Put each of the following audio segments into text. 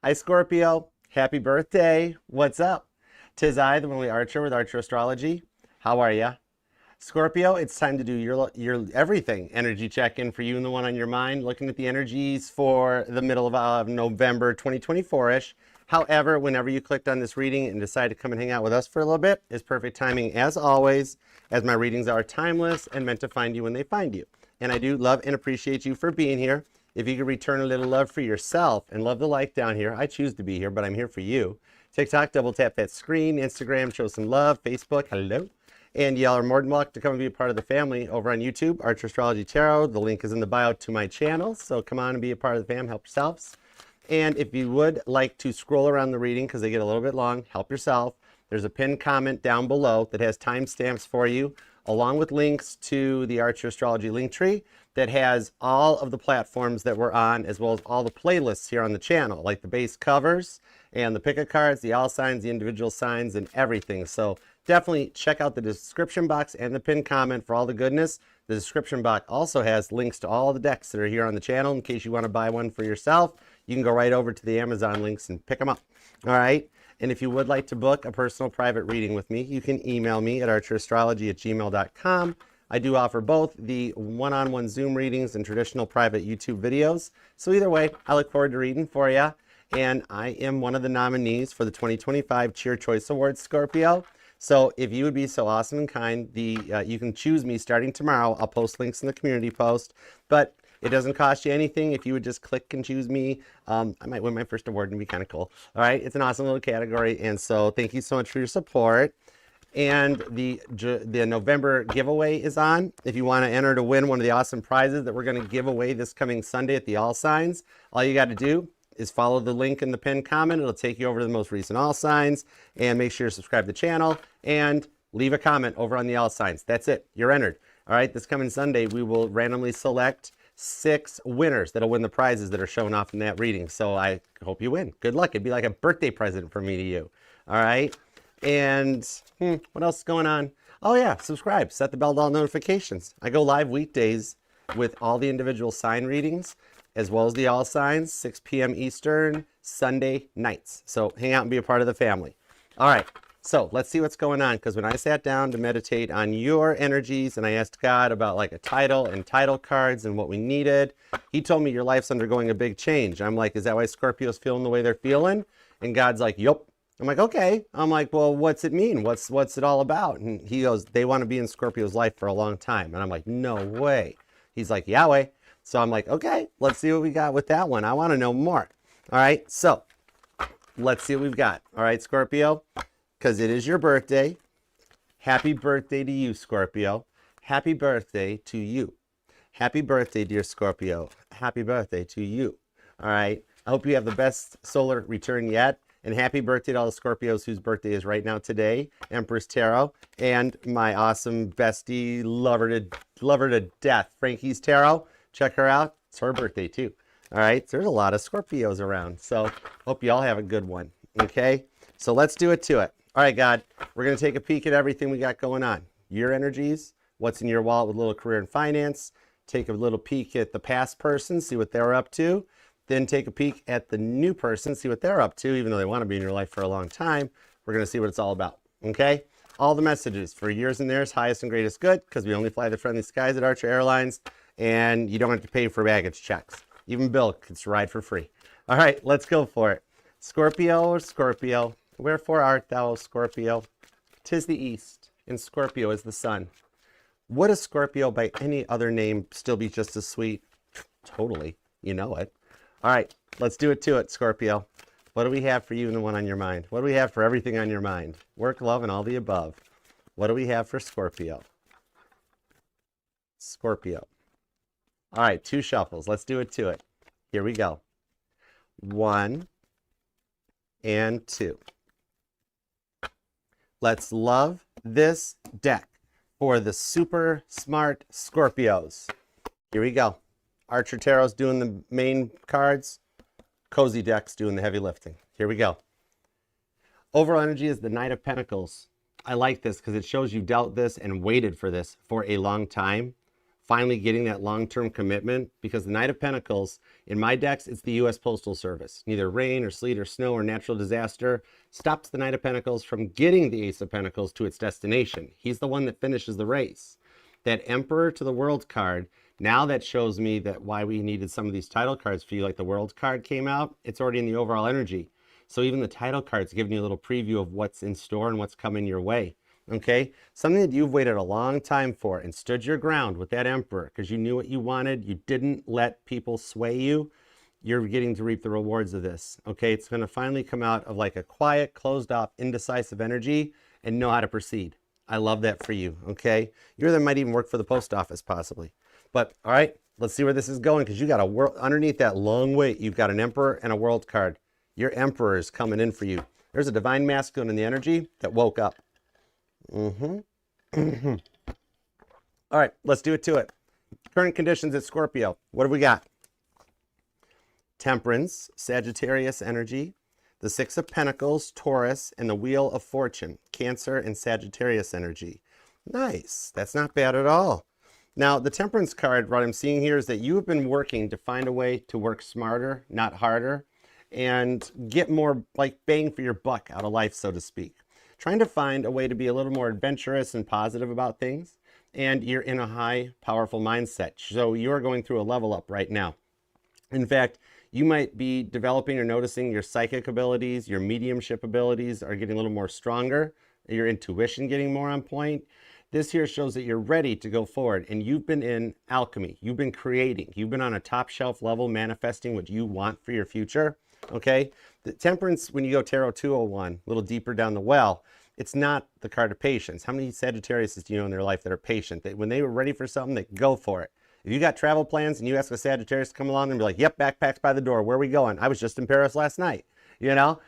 Hi, Scorpio. Happy birthday. What's up? 'Tis I, the only Archer with Archer Astrology. How are ya? Scorpio, it's time to do your everything energy check-in for you and the one on your mind, looking at the energies for the middle of November 2024-ish. However, whenever you clicked on this reading and decided to come and hang out with us for a little bit, is perfect timing as always, as my readings are timeless and meant to find you when they find you. And I do love and appreciate you for being here. If you could return a little love for yourself and love the like down here, I choose to be here, but I'm here for you. TikTok, double tap that screen. Instagram, show some love. Facebook, hello. And y'all are more than welcome to come and be a part of the family over on YouTube, Archer Astrology Tarot. The link is in the bio to my channel, so come on and be a part of the fam. Help yourselves. And if you would like to scroll around the reading because they get a little bit long, help yourself. There's a pinned comment down below that has timestamps for you, along with links to the Archer Astrology link tree that has all of the platforms that we're on, as well as all the playlists here on the channel, like the base covers and the pick-a cards, the all signs, the individual signs, and everything. So definitely check out the description box and the pinned comment for all the goodness. The description box also has links to all the decks that are here on the channel in case you want to buy one for yourself. You can go right over to the Amazon links and pick them up. All right. And if you would like to book a personal private reading with me, you can email me at archerastrology@gmail.com. I do offer both the one-on-one Zoom readings and traditional private YouTube videos. So either way, I look forward to reading for you. And I am one of the nominees for the 2025 Cheer Choice Awards, Scorpio. So if you would be so awesome and kind, you can choose me starting tomorrow. I'll post links in the community post, but it doesn't cost you anything if you would just click and choose me. I might win my first award and be kind of cool. All right, it's an awesome little category, and so thank you so much for your support. And the November giveaway is on. If you want to enter to win one of the awesome prizes that we're going to give away this coming Sunday at the All Signs, all you got to do is follow the link in the pinned comment. It'll take you over to the most recent All Signs, and make sure to subscribe to the channel and leave a comment over on the All Signs. That's it. You're entered. All right, this coming Sunday, we will randomly select 6 winners that'll win the prizes that are shown off in that reading. So I hope you win. Good luck. It'd be like a birthday present for me to you. All right. And what else is going on? Oh yeah, subscribe. Set the bell to all notifications. I go live weekdays with all the individual sign readings, as well as the all signs, 6 p.m. Eastern, Sunday nights. So hang out and be a part of the family. All right. So let's see what's going on, because when I sat down to meditate on your energies and I asked God about like a title and title cards and what we needed, he told me your life's undergoing a big change. I'm like, is that why Scorpio's feeling the way they're feeling? And God's like, yup. I'm like, okay. I'm like, well, what's it mean? What's it all about? And he goes, they want to be in Scorpio's life for a long time. And I'm like, no way. He's like, Yahweh. So I'm like, okay, let's see what we got with that one. I want to know more. All right. So let's see what we've got. All right, Scorpio. Because it is your birthday. Happy birthday to you, Scorpio. Happy birthday to you. Happy birthday, dear Scorpio. Happy birthday to you. All right. I hope you have the best solar return yet. And happy birthday to all the Scorpios whose birthday is right now today. Empress Tarot. And my awesome bestie, lover to death, Frankie's Tarot. Check her out. It's her birthday too. All right. So there's a lot of Scorpios around. So hope you all have a good one. Okay. So let's do it to it. All right, God, we're going to take a peek at everything we got going on. Your energies, what's in your wallet with a little career and finance. Take a little peek at the past person, see what they're up to. Then take a peek at the new person, see what they're up to, even though they want to be in your life for a long time. We're going to see what it's all about, okay? All the messages for yours and theirs, highest and greatest good, because we only fly the friendly skies at Archer Airlines, and you don't have to pay for baggage checks. Even Bill gets to ride for free. All right, let's go for it. Scorpio or Scorpio, wherefore art thou, O Scorpio? 'Tis the east, and Scorpio is the sun. Would a Scorpio by any other name still be just as sweet? Totally. You know it. All right, let's do it to it, Scorpio. What do we have for you and the one on your mind? What do we have for everything on your mind? Work, love, and all the above. What do we have for Scorpio? Scorpio. All right, 2 shuffles. Let's do it to it. Here we go. 1 and 2. Let's love this deck for the super smart Scorpios. Here we go. Archer Tarot's doing the main cards. Cozy Deck's doing the heavy lifting. Here we go. Overall energy is the Knight of Pentacles. I like this because it shows you dealt this and waited for this for a long time. finally getting that long-term commitment, because the Knight of Pentacles, in my decks, it's the U.S. Postal Service. Neither rain or sleet or snow or natural disaster stops the Knight of Pentacles from getting the Ace of Pentacles to its destination. He's the one that finishes the race. That Emperor to the World card, now that shows me that why we needed some of these title cards for you, like the World card came out, it's already in the overall energy. So even the title card's giving you a little preview of what's in store and what's coming your way. Okay, something that you've waited a long time for and stood your ground with that Emperor because you knew what you wanted. You didn't let people sway you. You're getting to reap the rewards of this. Okay, it's going to finally come out of like a quiet, closed off, indecisive energy and know how to proceed. I love that for you. Okay, you that might even work for the post office possibly. But all right, let's see where this is going, because you got a world underneath that long wait. You've got an Emperor and a World card. Your Emperor is coming in for you. There's a divine masculine in the energy that woke up. All right, let's do it to it. Current conditions at Scorpio. What have we got? Temperance, Sagittarius energy, the Six of Pentacles, Taurus, and the Wheel of Fortune, Cancer and Sagittarius energy. Nice. That's not bad at all. Now, the Temperance card, what I'm seeing here is that you have been working to find a way to work smarter, not harder, and get more like bang for your buck out of life, so to speak. Trying to find a way to be a little more adventurous and positive about things, and you're in a high, powerful mindset. So you're going through a level up right now. In fact, you might be developing or noticing your psychic abilities, your mediumship abilities are getting a little more stronger, your intuition getting more on point. This here shows that you're ready to go forward, and you've been in alchemy. You've been creating. You've been on a top shelf level manifesting what you want for your future. Okay, the Temperance, when you go Tarot 201, a little deeper down the well, it's not the card of patience. How many Sagittarius do you know in their life that are patient? That when they were ready for something, they go for it. If you got travel plans and you ask a Sagittarius to come along and be like, yep, backpacks by the door, where are we going? I was just in Paris last night. You know,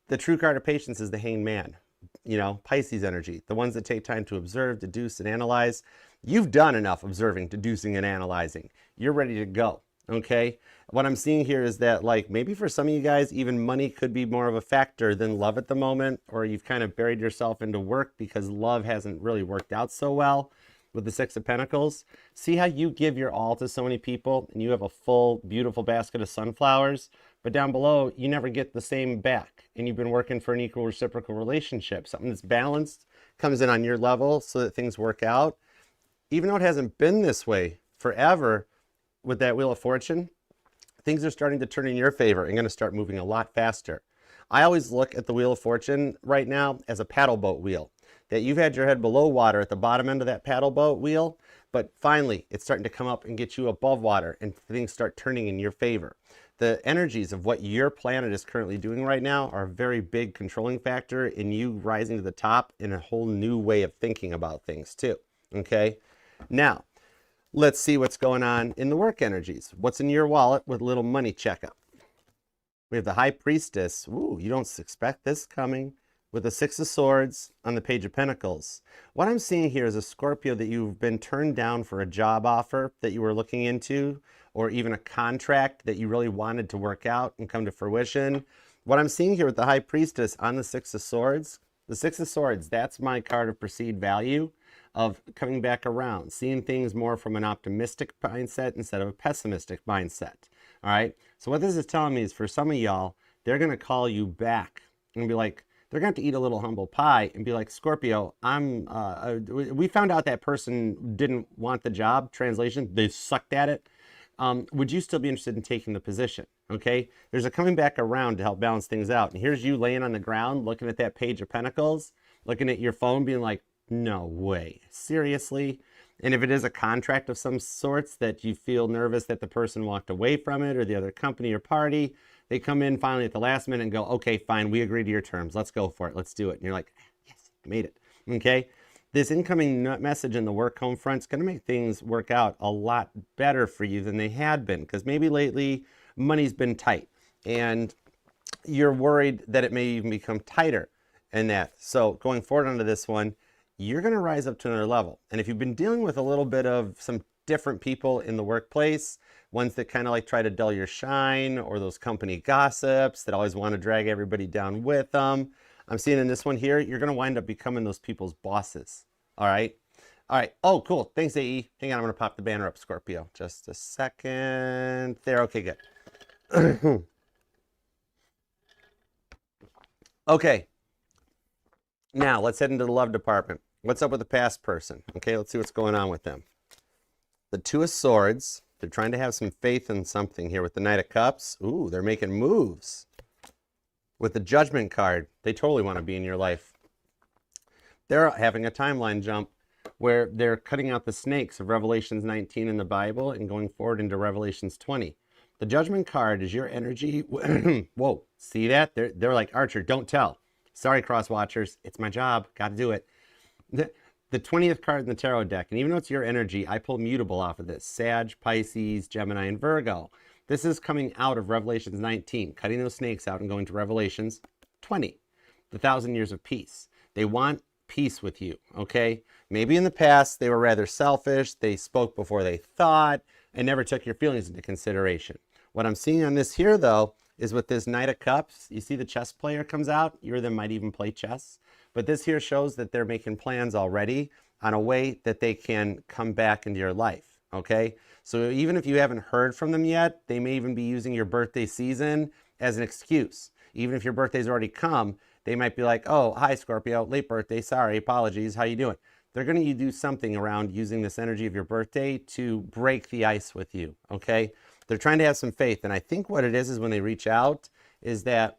the true card of patience is the Hanged Man. You know, Pisces energy, the ones that take time to observe, deduce, and analyze. You've done enough observing, deducing, and analyzing. You're ready to go. Okay, what I'm seeing here is that, like, maybe for some of you guys, even money could be more of a factor than love at the moment, or you've kind of buried yourself into work because love hasn't really worked out so well with the Six of Pentacles. See how you give your all to so many people and you have a full, beautiful basket of sunflowers, but down below, you never get the same back, and you've been working for an equal reciprocal relationship. Something that's balanced comes in on your level so that things work out. Even though it hasn't been this way forever, with that Wheel of Fortune, things are starting to turn in your favor and going to start moving a lot faster. I always look at the Wheel of Fortune right now as a paddle boat wheel, that you've had your head below water at the bottom end of that paddle boat wheel, but finally it's starting to come up and get you above water and things start turning in your favor. The energies of what your planet is currently doing right now are a very big controlling factor in you rising to the top in a whole new way of thinking about things too. Okay, now let's see what's going on in the work energies. What's in your wallet with a little money checkup? We have the High Priestess. Ooh, you don't expect this coming. With the Six of Swords on the Page of Pentacles. What I'm seeing here is a Scorpio that you've been turned down for a job offer that you were looking into, or even a contract that you really wanted to work out and come to fruition. What I'm seeing here with the High Priestess on the Six of Swords, the Six of Swords, that's my card of perceived value, of coming back around, seeing things more from an optimistic mindset instead of a pessimistic mindset. All right, so what this is telling me is for some of y'all, they're going to call you back and be like, they're going to have to eat a little humble pie and be like, Scorpio, we found out that person didn't want the job. Translation, they sucked at it. Would you still be interested in taking the position? Okay, there's a coming back around to help balance things out. And here's you laying on the ground, looking at that Page of Pentacles, looking at your phone, being like, no way, seriously? And if it is a contract of some sorts that you feel nervous that the person walked away from it or the other company or party, they come in finally at the last minute and go, okay, fine, we agree to your terms. Let's go for it. Let's do it. And you're like, yes, made it. Okay. This incoming message in the work home front is going to make things work out a lot better for you than they had been, because maybe lately money's been tight and you're worried that it may even become tighter in that. So going forward onto this one, you're going to rise up to another level. And if you've been dealing with a little bit of some different people in the workplace, ones that kind of like try to dull your shine, or those company gossips that always want to drag everybody down with them, I'm seeing in this one here, you're going to wind up becoming those people's bosses. All right. All right. Oh, cool. Thanks, AE. Hang on, I'm going to pop the banner up, Scorpio. Just a second. There. Okay, good. Okay. Now, let's head into the love department. What's up with the past person? Okay, let's see what's going on with them. The Two of Swords. They're trying to have some faith in something here with the Knight of Cups. Ooh, they're making moves. With the Judgment card, they totally want to be in your life. They're having a timeline jump where they're cutting out the snakes of Revelations 19 in the Bible and going forward into Revelations 20. The Judgment card is your energy. Whoa, see that? They're like, Archer, don't tell. Sorry, cross watchers. It's my job. Got to do it. The 20th card in the tarot deck, and even though it's your energy, I pull mutable off of this. Sag, Pisces, Gemini, and Virgo. This is coming out of Revelations 19, cutting those snakes out and going to Revelations 20, the 1,000 years of peace. They want peace with you, okay? Maybe in the past they were rather selfish, they spoke before they thought, and never took your feelings into consideration. What I'm seeing on this here, though, is with this Knight of Cups, you see the chess player comes out, you or them might even play chess, but this here shows that they're making plans already on a way that they can come back into your life, okay? So even if you haven't heard from them yet, they may even be using your birthday season as an excuse. Even if your birthday's already come, they might be like, oh, hi, Scorpio, late birthday, sorry, apologies, how you doing? They're going to do something around using this energy of your birthday to break the ice with you, okay? They're trying to have some faith, and I think what it is when they reach out is that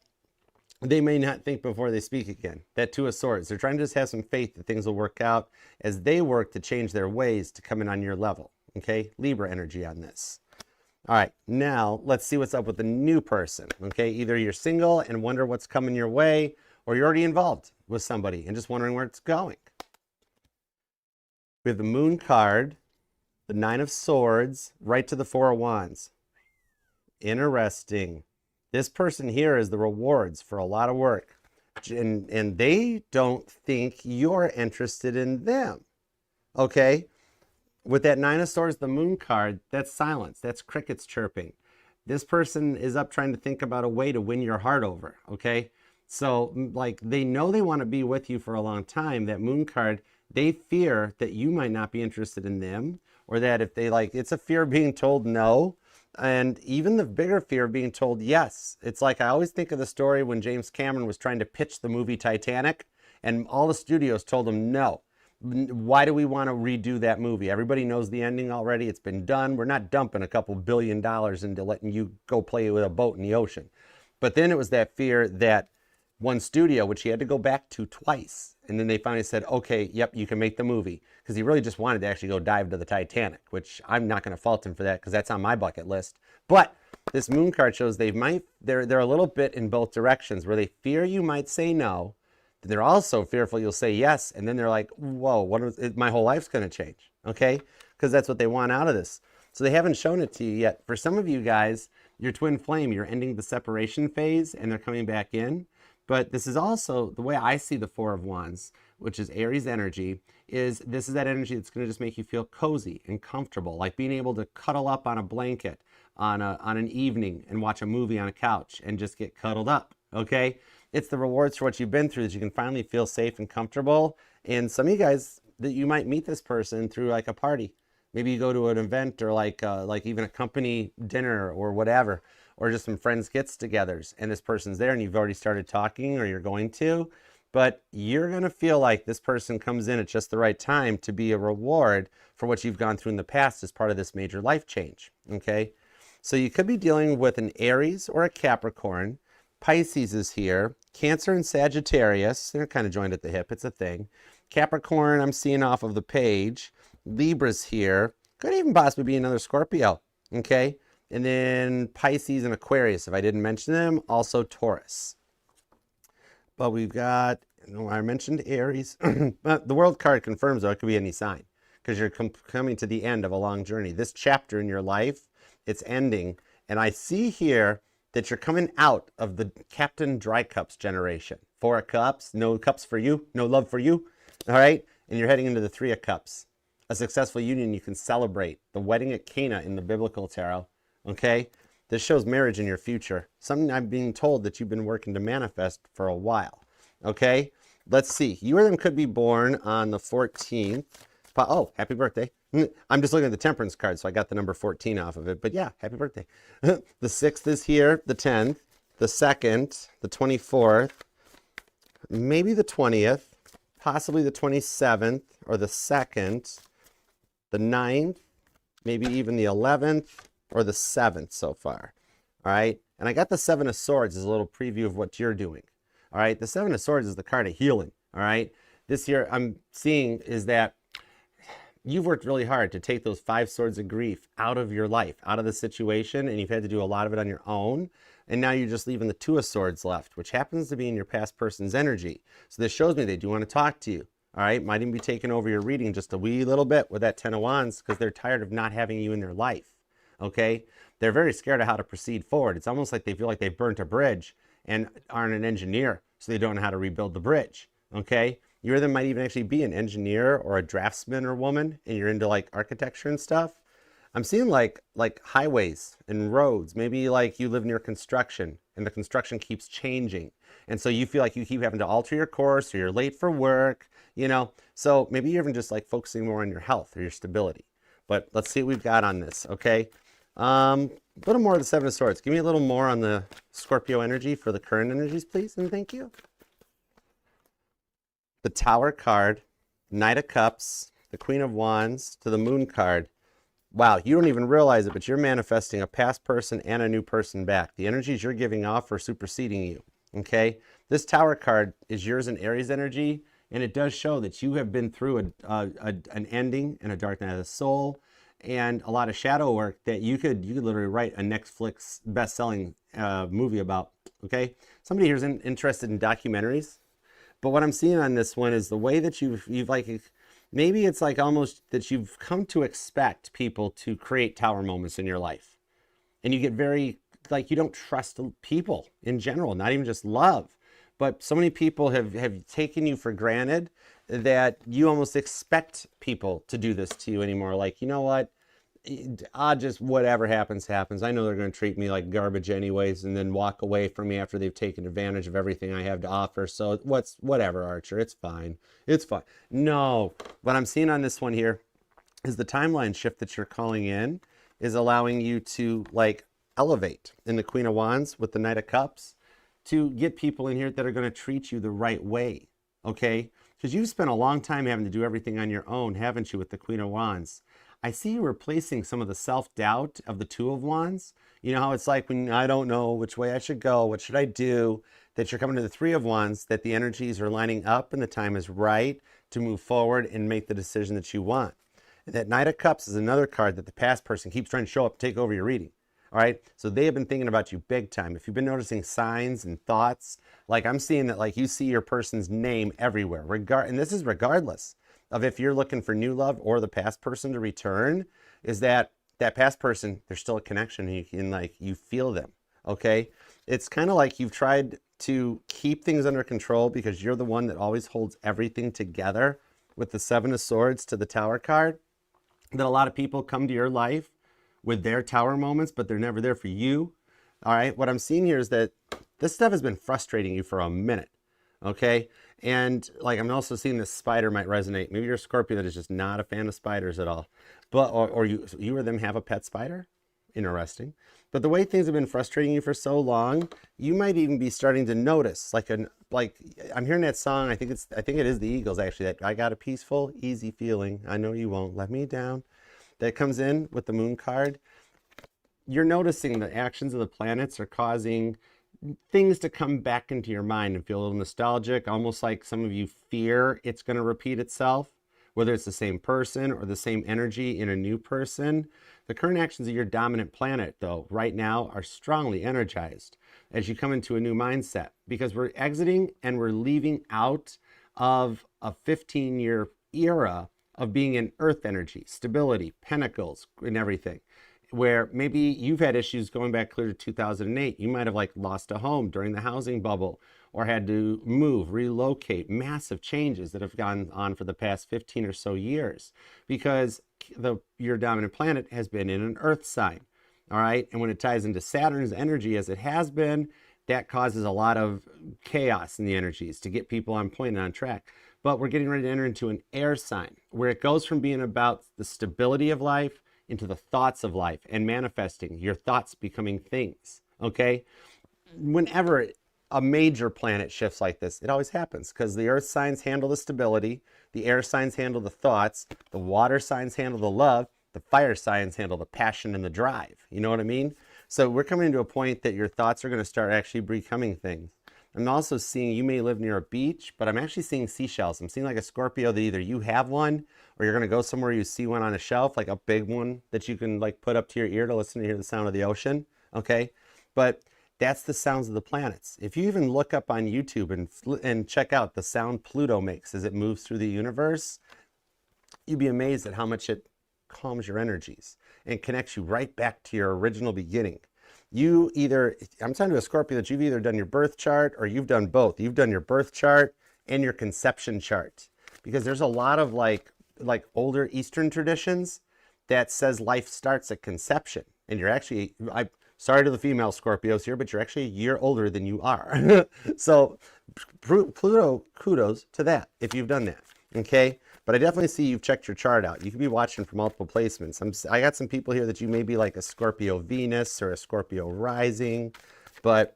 they may not think before they speak again. That Two of Swords. They're trying to just have some faith that things will work out as they work to change their ways to come in on your level, okay? Libra energy on this. All right, now let's see what's up with the new person, okay? Either you're single and wonder what's coming your way, or you're already involved with somebody and just wondering where it's going. We have the Moon card, the Nine of Swords, right to the Four of Wands. Interesting. This person here is the rewards for a lot of work. And they don't think you're interested in them, okay? With that Nine of Swords, the Moon card, that's silence. That's crickets chirping. This person is up trying to think about a way to win your heart over, okay? So, like, they know they want to be with you for a long time. That Moon card, they fear that you might not be interested in them, or that if they, like, it's a fear of being told no, and even the bigger fear of being told yes. It's like, I always think of the story when James Cameron was trying to pitch the movie Titanic, and all the studios told him no. Why do we want to redo that movie? Everybody knows the ending already. It's been done. We're not dumping a couple $1 billion into letting you go play with a boat in the ocean. But then it was that fear that one studio, which he had to go back to twice, and then they finally said, okay, yep, you can make the movie, because he really just wanted to actually go dive to the Titanic, which I'm not going to fault him for that, because that's on my bucket list. But this Moon card shows they're a little bit in both directions, where they fear you might say no, they're also fearful you'll say yes, and then they're like, whoa, my whole life's going to change, okay? Because that's what they want out of this. So they haven't shown it to you yet. For some of you guys, your twin flame, you're ending the separation phase, and they're coming back in. But this is also, the way I see the Four of Wands, which is Aries energy, is this is that energy that's going to just make you feel cozy and comfortable, like being able to cuddle up on a blanket on an evening and watch a movie on a couch and just get cuddled up, okay? It's the rewards for what you've been through that you can finally feel safe and comfortable. And some of you guys, that you might meet this person through like a party. Maybe you go to an event or like even a company dinner or whatever, or just some friends gets-togethers, and this person's there and you've already started talking, or you're going to, but you're going to feel like this person comes in at just the right time to be a reward for what you've gone through in the past as part of this major life change, okay? So you could be dealing with an Aries or a Capricorn. Pisces is here. Cancer and Sagittarius, they're kind of joined at the hip, it's a thing. Capricorn, I'm seeing off of the page. Libra's here. Could even possibly be another Scorpio, okay? And then Pisces and Aquarius, if I didn't mention them, also Taurus. But we've got, I mentioned Aries. But the World card confirms, though, it could be any sign, because you're coming to the end of a long journey. This chapter in your life, it's ending. And I see here that you're coming out of the Captain Dry Cups generation. 4 of Cups, no cups for you, no love for you, all right? And you're heading into the 3 of Cups. A successful union you can celebrate. The wedding at Cana in the biblical tarot. Okay, this shows marriage in your future. Something I'm being told that you've been working to manifest for a while. Okay, let's see. You or them could be born on the 14th. Oh, happy birthday. I'm just looking at the temperance card, so I got the number 14 off of it. But yeah, happy birthday. The 6th is here, the 10th, the 2nd, the 24th, maybe the 20th, possibly the 27th or the 2nd, the 9th, maybe even the 11th or the 7th so far. All right. And I got the 7 of Swords as a little preview of what you're doing. All right. The 7 of Swords is the card of healing. All right. This year I'm seeing is that you've worked really hard to take those 5 swords of grief out of your life, out of the situation, and you've had to do a lot of it on your own. And now you're just leaving the 2 of Swords left, which happens to be in your past person's energy. So this shows me they do want to talk to you. All right. Might even be taking over your reading just a wee little bit with that 10 of Wands because they're tired of not having you in their life. Okay. They're very scared of how to proceed forward. It's almost like they feel like they've burnt a bridge and aren't an engineer, so they don't know how to rebuild the bridge. Okay. You or them might even actually be an engineer or a draftsman or woman, and you're into like architecture and stuff. I'm seeing like highways and roads. Maybe like you live near construction and the construction keeps changing. And so you feel like you keep having to alter your course or you're late for work, you know. So maybe you're even just like focusing more on your health or your stability. But let's see what we've got on this, okay? A little more of the 7 of Swords. Give me a little more on the Scorpio energy for the current energies, please, and thank you. The Tower card, Knight of Cups, the Queen of Wands, to the Moon card. Wow, you don't even realize it, but you're manifesting a past person and a new person back. The energies you're giving off are superseding you, okay? This Tower card is yours in Aries energy, and it does show that you have been through an ending and a dark night of the soul, and a lot of shadow work that you could literally write a Netflix best-selling movie about, okay? Somebody here's interested in documentaries, but what I'm seeing on this one is the way that you've like, maybe it's like almost that you've come to expect people to create tower moments in your life. And you get very, like, you don't trust people in general, not even just love. But so many people have taken you for granted that you almost expect people to do this to you anymore. Like, you know what? I'll just, whatever happens, happens. I know they're going to treat me like garbage anyways and then walk away from me after they've taken advantage of everything I have to offer. So whatever, Archer, it's fine. It's fine. No, what I'm seeing on this one here is the timeline shift that you're calling in is allowing you to like elevate in the Queen of Wands with the Knight of Cups to get people in here that are going to treat you the right way. Okay? Because you've spent a long time having to do everything on your own, haven't you, with the Queen of Wands? I see you replacing some of the self-doubt of the 2 of Wands. You know how it's like when I don't know which way I should go, what should I do, that you're coming to the 3 of Wands, that the energies are lining up and the time is right to move forward and make the decision that you want. And that Knight of Cups is another card that the past person keeps trying to show up and take over your reading. All right, so they have been thinking about you big time. If you've been noticing signs and thoughts, like I'm seeing that like you see your person's name everywhere, and this is regardless of if you're looking for new love or the past person to return, is that past person, there's still a connection and you can like, you feel them, okay? It's kind of like you've tried to keep things under control because you're the one that always holds everything together with the 7 of Swords to the Tower card, that a lot of people come to your life with their tower moments, but they're never there for you. All right, what I'm seeing here is that this stuff has been frustrating you for a minute, okay? And like I'm also seeing this spider might resonate. Maybe you're a Scorpio that is just not a fan of spiders at all. But or you or them have a pet spider. Interesting. But the way things have been frustrating you for so long, you might even be starting to notice like I'm hearing that song. I think it is the Eagles actually, that I got a peaceful, easy feeling. I know you won't let me down. That comes in with the Moon card. You're noticing the actions of the planets are causing things to come back into your mind and feel a little nostalgic, almost like some of you fear it's going to repeat itself, whether it's the same person or the same energy in a new person. The current actions of your dominant planet, though, right now are strongly energized as you come into a new mindset, because we're exiting and we're leaving out of a 15-year era of being in earth energy, stability, pentacles, and everything, where maybe you've had issues going back clear to 2008. You might have like lost a home during the housing bubble or had to move, relocate, massive changes that have gone on for the past 15 or so years because your dominant planet has been in an earth sign, all right? And when it ties into Saturn's energy as it has been, that causes a lot of chaos in the energies to get people on point and on track. but we're getting ready to enter into an air sign where it goes from being about the stability of life into the thoughts of life and manifesting, your thoughts becoming things, okay? Whenever a major planet shifts like this, it always happens because the earth signs handle the stability, the air signs handle the thoughts, the water signs handle the love, the fire signs handle the passion and the drive. You know what I mean? So we're coming to a point that your thoughts are going to start actually becoming things. I'm also seeing you may live near a beach, but I'm actually seeing seashells. I'm seeing like a Scorpio that either you have one or you're going to go somewhere you see one on a shelf, like a big one that you can like put up to your ear to listen to hear the sound of the ocean. Okay. But that's the sounds of the planets. If you even look up on YouTube and check out the sound Pluto makes as it moves through the universe, you'd be amazed at how much it calms your energies and connects you right back to your original beginning. You either, I'm telling you a Scorpio that you've either done your birth chart or you've done both. You've done your birth chart and your conception chart, because there's a lot of like older Eastern traditions that says life starts at conception, and you're actually, sorry to the female Scorpios here, but you're actually a year older than you are. So Pluto, kudos to that if you've done that, okay? But I definitely see you've checked your chart out. You could be watching for multiple placements. I got some people here that you may be like a Scorpio Venus or a Scorpio rising, but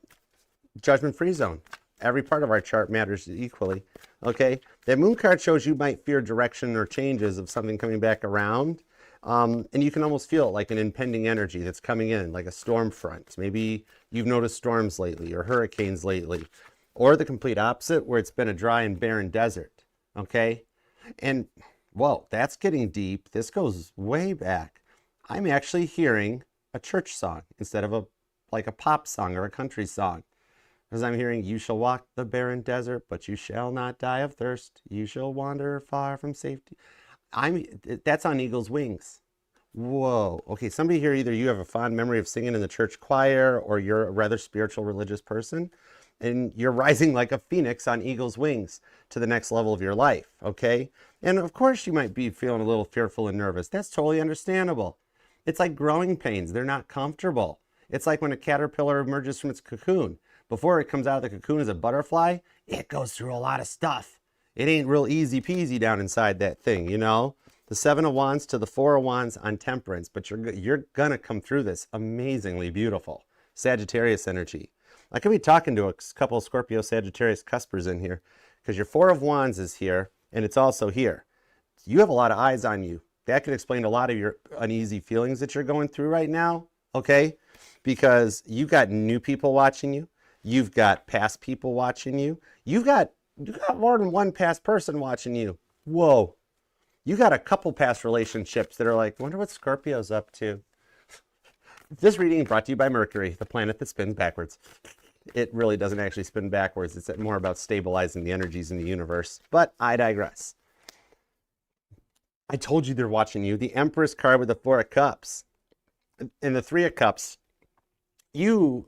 judgment-free zone. Every part of our chart matters equally, okay? That moon card shows you might fear direction or changes of something coming back around. And you can almost feel it like an impending energy that's coming in, like a storm front. Maybe you've noticed storms lately or hurricanes lately, or the complete opposite where it's been a dry and barren desert, okay? And, whoa, that's getting deep. This goes way back. I'm actually hearing a church song instead of like a pop song or a country song. Because I'm hearing, you shall walk the barren desert, but you shall not die of thirst. You shall wander far from safety. That's on Eagle's Wings. Whoa. Okay, somebody here, either you have a fond memory of singing in the church choir or you're a rather spiritual religious person, and you're rising like a phoenix on eagle's wings to the next level of your life, okay? And of course you might be feeling a little fearful and nervous. That's totally understandable. It's like growing pains. They're not comfortable. It's like when a caterpillar emerges from its cocoon. Before it comes out of the cocoon as a butterfly, it goes through a lot of stuff. It ain't real easy peasy down inside that thing, you know? The Seven of Wands to the Four of Wands on Temperance, but you're gonna come through this amazingly beautiful. Sagittarius energy. I could be talking to a couple of Scorpio Sagittarius cuspers in here, because your Four of Wands is here, and it's also here. You have a lot of eyes on you. That could explain a lot of your uneasy feelings that you're going through right now, okay? Because you've got new people watching you. You've got past people watching you. You got more than one past person watching you. Whoa. You got a couple past relationships that are like, wonder what Scorpio's up to. This reading brought to you by Mercury, the planet that spins backwards. It really doesn't actually spin backwards. It's more about stabilizing the energies in the universe. But I digress. I told you they're watching you. The Empress card with the Four of Cups. And the Three of Cups. You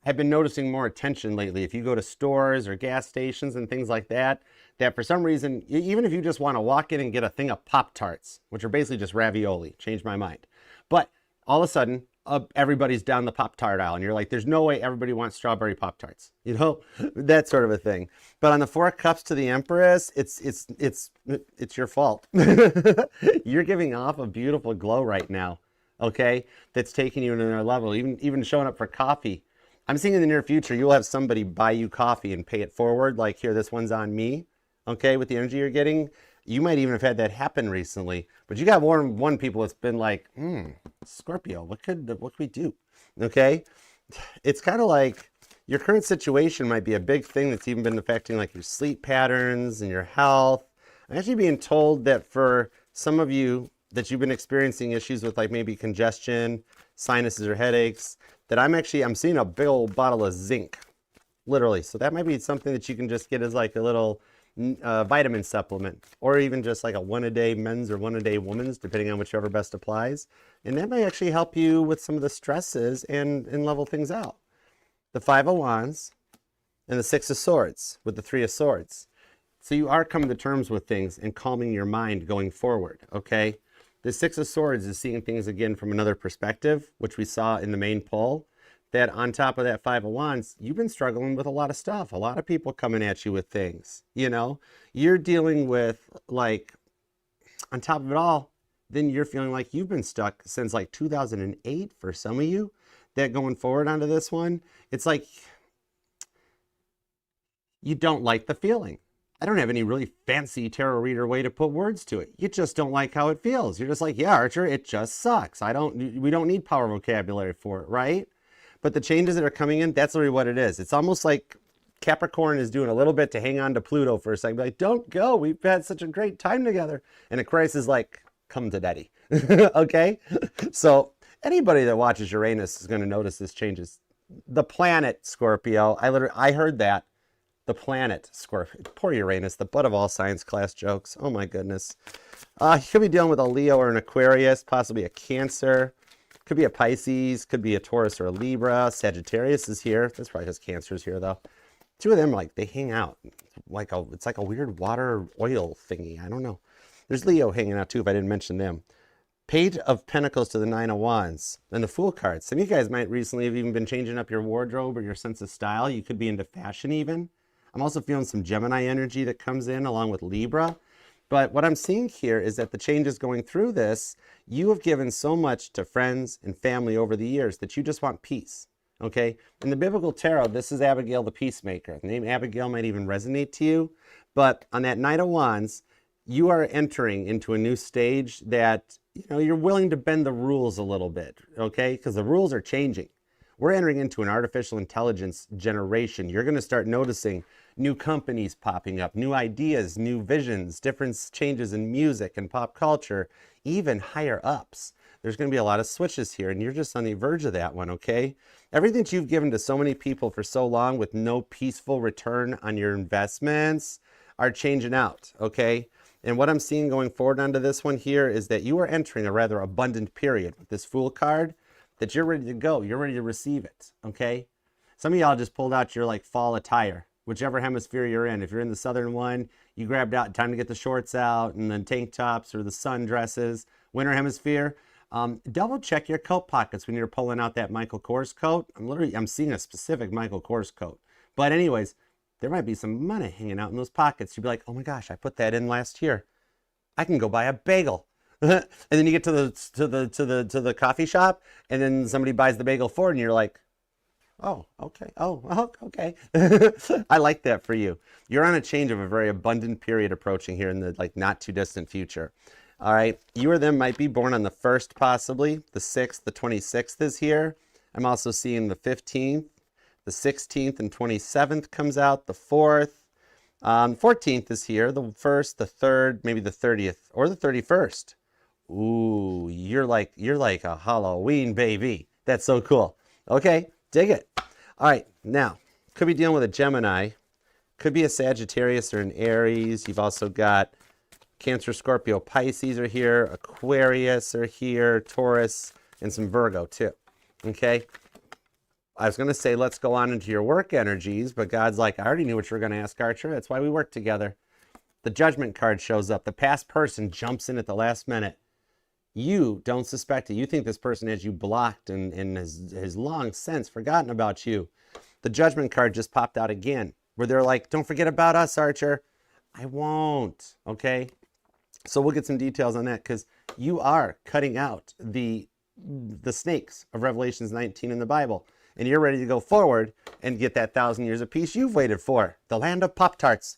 have been noticing more attention lately. If you go to stores or gas stations and things like that, that for some reason, even if you just want to walk in and get a thing of Pop-Tarts, which are basically just ravioli, changed my mind. But all of a sudden, everybody's down the Pop-Tart aisle, and you're like, there's no way everybody wants strawberry Pop-Tarts, you know, that sort of a thing. But on the Four of Cups to the Empress, it's your fault. You're giving off a beautiful glow right now, okay? That's taking you to another level, even showing up for coffee. I'm seeing in the near future, you'll have somebody buy you coffee and pay it forward, like, here, this one's on me, okay, with the energy you're getting. You might even have had that happen recently, but you got more than one people that's been like, Scorpio, what could we do? Okay, it's kind of like your current situation might be a big thing that's even been affecting like your sleep patterns and your health. I'm actually being told that for some of you that you've been experiencing issues with like maybe congestion, sinuses, or headaches, that I'm seeing a big old bottle of zinc, literally. So that might be something that you can just get as like a little vitamin supplement, or even just like a one-a-day men's or one-a-day woman's, depending on whichever best applies. And that may actually help you with some of the stresses and level things out. The Five of Wands and the Six of Swords with the Three of Swords. So you are coming to terms with things and calming your mind going forward, okay? The Six of Swords is seeing things again from another perspective, which we saw in the main pull. that on top of that Five of Wands, you've been struggling with a lot of stuff. A lot of people coming at you with things, you know? You're dealing with, like, on top of it all, then you're feeling like you've been stuck since like 2008 for some of you. That going forward onto this one, it's like you don't like the feeling. I don't have any really fancy tarot reader way to put words to it. You just don't like how it feels. You're just like, yeah, Archer, it just sucks. We don't need power vocabulary for it, right? But the changes that are coming in, that's really what it is. It's almost like Capricorn is doing a little bit to hang on to Pluto for a second. Be like, don't go. We've had such a great time together. And Aquarius is like, come to daddy. Okay? So anybody that watches Uranus is going to notice this changes. The planet, Scorpio. I heard that. The planet, Scorpio. Poor Uranus, the butt of all science class jokes. Oh my goodness. You could be dealing with a Leo or an Aquarius, possibly a Cancer. Could be a Pisces, could be a Taurus or a Libra. Sagittarius is here. That's probably because Cancer's here though. Two of them, like, they hang out. It's like a weird water oil thingy. I don't know. There's Leo hanging out too, if I didn't mention them. Page of Pentacles to the Nine of Wands. And the Fool card. Some of you guys might recently have even been changing up your wardrobe or your sense of style. You could be into fashion even. I'm also feeling some Gemini energy that comes in along with Libra. But what I'm seeing here is that the changes going through this, you have given so much to friends and family over the years that you just want peace. Okay? In the biblical tarot, this is Abigail the Peacemaker. The name Abigail might even resonate to you. But on that Knight of Wands, you are entering into a new stage that, you know, you're willing to bend the rules a little bit. Okay? Because the rules are changing. We're entering into an artificial intelligence generation. You're going to start noticing new companies popping up, new ideas, new visions, different changes in music and pop culture, even higher ups. There's going to be a lot of switches here, and you're just on the verge of that one, okay? Everything that you've given to so many people for so long with no peaceful return on your investments are changing out, okay? And what I'm seeing going forward onto this one here is that you are entering a rather abundant period with this Fool card, that you're ready to go. You're ready to receive it, okay? Some of y'all just pulled out your, like, fall attire, whichever hemisphere you're in. If you're in the southern one, you grabbed out time to get the shorts out and then tank tops or the sundresses. Winter hemisphere, double check your coat pockets when you're pulling out that Michael Kors coat. I'm seeing a specific Michael Kors coat. But anyways, there might be some money hanging out in those pockets. You'd be like, oh my gosh, I put that in last year. I can go buy a bagel. And then you get to the coffee shop, and then somebody buys the bagel for it, and you're like, oh, okay. Oh, okay. I like that for you. You're on a change of a very abundant period approaching here in the, like, not too distant future. All right. You or them might be born on the 1st, possibly. The 6th, the 26th is here. I'm also seeing the 15th, the 16th, and 27th comes out. The 4th, 14th is here. The 1st, the 3rd, maybe the 30th, or the 31st. Ooh, you're like a Halloween baby. That's so cool. Okay. Dig it. All right, now, could be dealing with a Gemini. Could be a Sagittarius or an Aries. You've also got Cancer, Scorpio, Pisces are here. Aquarius are here. Taurus, and some Virgo, too. Okay? I was going to say, let's go on into your work energies, but God's like, I already knew what you were going to ask, Archer. That's why we work together. The Judgment card shows up. The past person jumps in at the last minute. You don't suspect it. You think this person has you blocked and has long since forgotten about you. The Judgment card just popped out again, where they're like, don't forget about us, Archer. I won't, okay? So we'll get some details on that, because you are cutting out the snakes of Revelations 19 in the Bible, and you're ready to go forward and get that 1,000 years of peace you've waited for, the land of Pop-Tarts.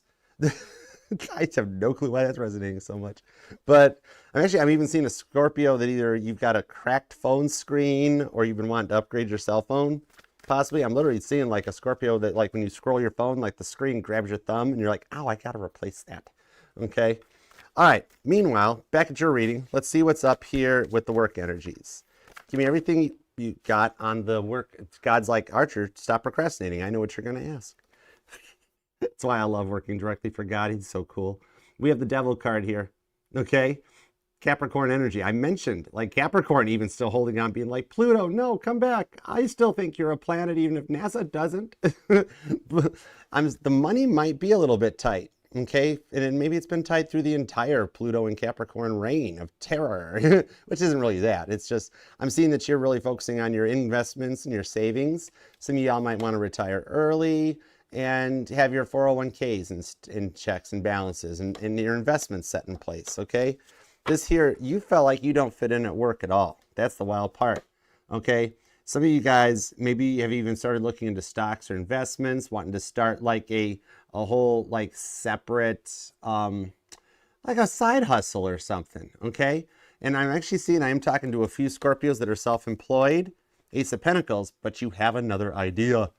I have no clue why that's resonating so much. But I'm even seeing a Scorpio that either you've got a cracked phone screen or you've been wanting to upgrade your cell phone. Possibly, I'm literally seeing like a Scorpio that, like, when you scroll your phone, like the screen grabs your thumb and you're like, oh, I got to replace that. Okay. All right. Meanwhile, back at your reading, let's see what's up here with the work energies. Give me everything you got on the work. God's like, Archer, stop procrastinating. I know what you're going to ask. That's why I love working directly for God. He's so cool. We have the Devil card here, okay? Capricorn energy. I mentioned, like, Capricorn even still holding on, being like, Pluto, no, come back. I still think you're a planet, even if NASA doesn't. The money might be a little bit tight, Okay, and then maybe it's been tied through the entire Pluto and Capricorn reign of terror, which isn't really that. It's just, I'm seeing that you're really focusing on your investments and your savings. Some of y'all might want to retire early and have your 401ks and checks and balances and your investments set in place, okay? This here, you felt like you don't fit in at work at all. That's the wild part, okay? Some of you guys maybe have even started looking into stocks or investments, wanting to start like a whole like separate, like a side hustle or something, okay? And I'm actually seeing, I am talking to a few Scorpios that are self-employed, Ace of Pentacles, but you have another idea.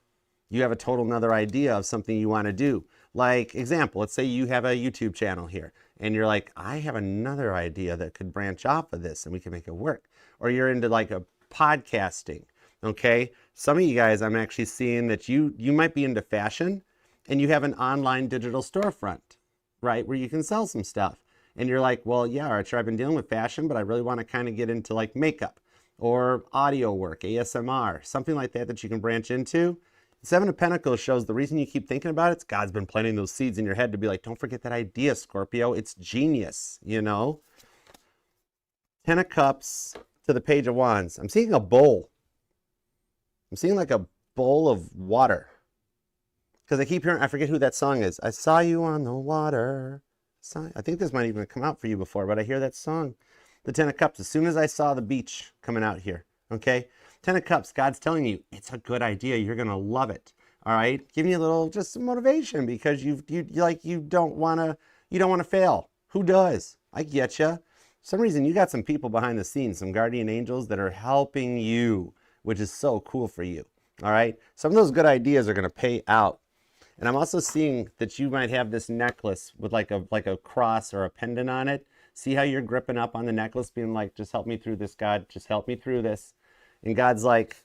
You have a total another idea of something you want to do. Like example, let's say you have a YouTube channel here and you're like, I have another idea that could branch off of this and we can make it work. Or you're into like a podcasting, okay? Some of you guys, I'm actually seeing that you might be into fashion and you have an online digital storefront, right? Where you can sell some stuff. And you're like, well, yeah, Archer, I've been dealing with fashion, but I really want to kind of get into like makeup or audio work, ASMR, something like that that you can branch into. Seven of Pentacles shows the reason you keep thinking about it's God's been planting those seeds in your head to be like, don't forget that idea, Scorpio. It's genius, you know? 10 of Cups to the Page of Wands. I'm seeing a bowl. I'm seeing like a bowl of water. Because I keep hearing, I forget who that song is. I saw you on the water. I think this might even come out for you before, but I hear that song. The 10 of Cups, as soon as I saw the beach coming out here, okay? 10 of Cups, God's telling you, it's a good idea. You're going to love it. All right? Giving you a little just some motivation because you don't want to fail. Who does? I get you. For some reason, you got some people behind the scenes, some guardian angels that are helping you, which is so cool for you. All right? Some of those good ideas are going to pay out. And I'm also seeing that you might have this necklace with like a cross or a pendant on it. See how you're gripping up on the necklace, being like, just help me through this, God. Just help me through this. And God's like,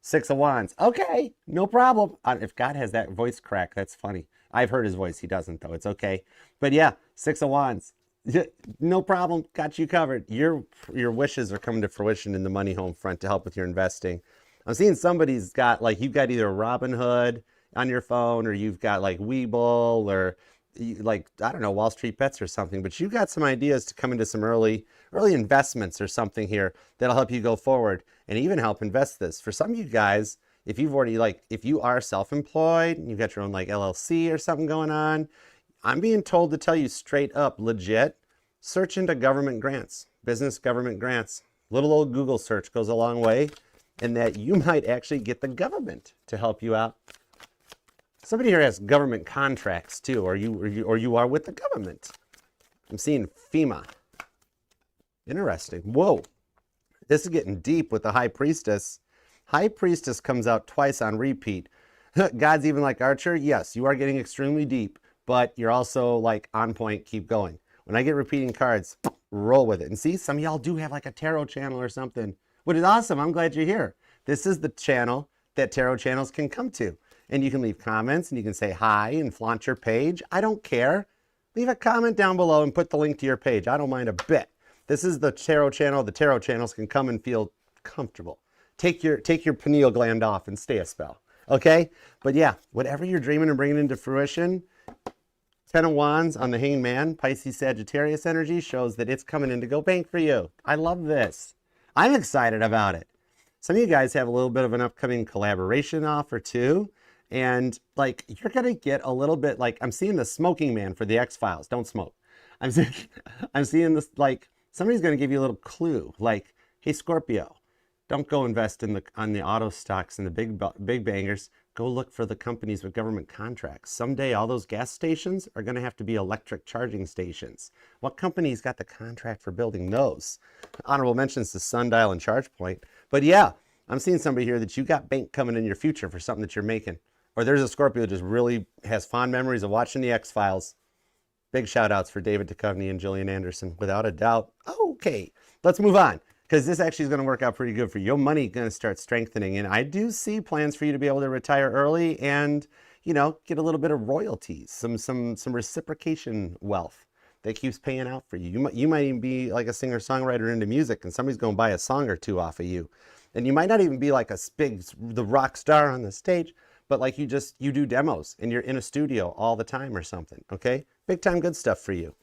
6 of Wands. Okay, no problem. If God has that voice crack, that's funny. I've heard his voice. He doesn't, though. It's okay. But yeah, 6 of Wands. No problem. Got you covered. Your wishes are coming to fruition in the money home front to help with your investing. I'm seeing somebody's got, like, you've got either Robinhood on your phone or you've got, like, Webull or, like, I don't know, Wall Street Bets or something. But you got some ideas to come into some early investments or something here that'll help you go forward and even help invest this. For some of you guys, if you've already if you are self-employed and you've got your own like LLC or something going on, I'm being told to tell you straight up, legit, search into government grants, business government grants. Little old Google search goes a long way, and that you might actually get the government to help you out. Somebody here has government contracts too, or you are with the government. I'm seeing FEMA. Interesting. Whoa. This is getting deep with the High Priestess. High Priestess comes out twice on repeat. God's even like, Archer, yes, you are getting extremely deep, but you're also like on point, keep going. When I get repeating cards, roll with it. And see, some of y'all do have like a tarot channel or something, which is awesome. I'm glad you're here. This is the channel that tarot channels can come to. And you can leave comments and you can say hi and flaunt your page. I don't care. Leave a comment down below and put the link to your page. I don't mind a bit. This is the tarot channel. The tarot channels can come and feel comfortable. Take your pineal gland off and stay a spell, okay? But yeah, whatever you're dreaming and bringing into fruition, 10 of Wands on the Hanged Man, Pisces Sagittarius energy shows that it's coming in to go bank for you. I love this. I'm excited about it. Some of you guys have a little bit of an upcoming collaboration offer too. And like, you're going to get a little bit like, I'm seeing the smoking man for the X-Files. Don't smoke. I'm seeing this like, somebody's going to give you a little clue, like, hey, Scorpio, don't go invest on the auto stocks and the big bangers. Go look for the companies with government contracts. Someday, all those gas stations are going to have to be electric charging stations. What company's got the contract for building those? Honorable mentions to Sundial and ChargePoint. But yeah, I'm seeing somebody here that you got bank coming in your future for something that you're making. Or there's a Scorpio that just really has fond memories of watching the X-Files. Big shout outs for David Duchovny and Gillian Anderson, without a doubt. Okay, let's move on, because this actually is going to work out pretty good for you. Your money is going to start strengthening, and I do see plans for you to be able to retire early and, you know, get a little bit of royalties, some reciprocation wealth that keeps paying out for you. You might even be like a singer-songwriter into music, and somebody's going to buy a song or two off of you. And you might not even be like the rock star on the stage, but like you do demos and you're in a studio all the time or something, okay? Big time good stuff for you.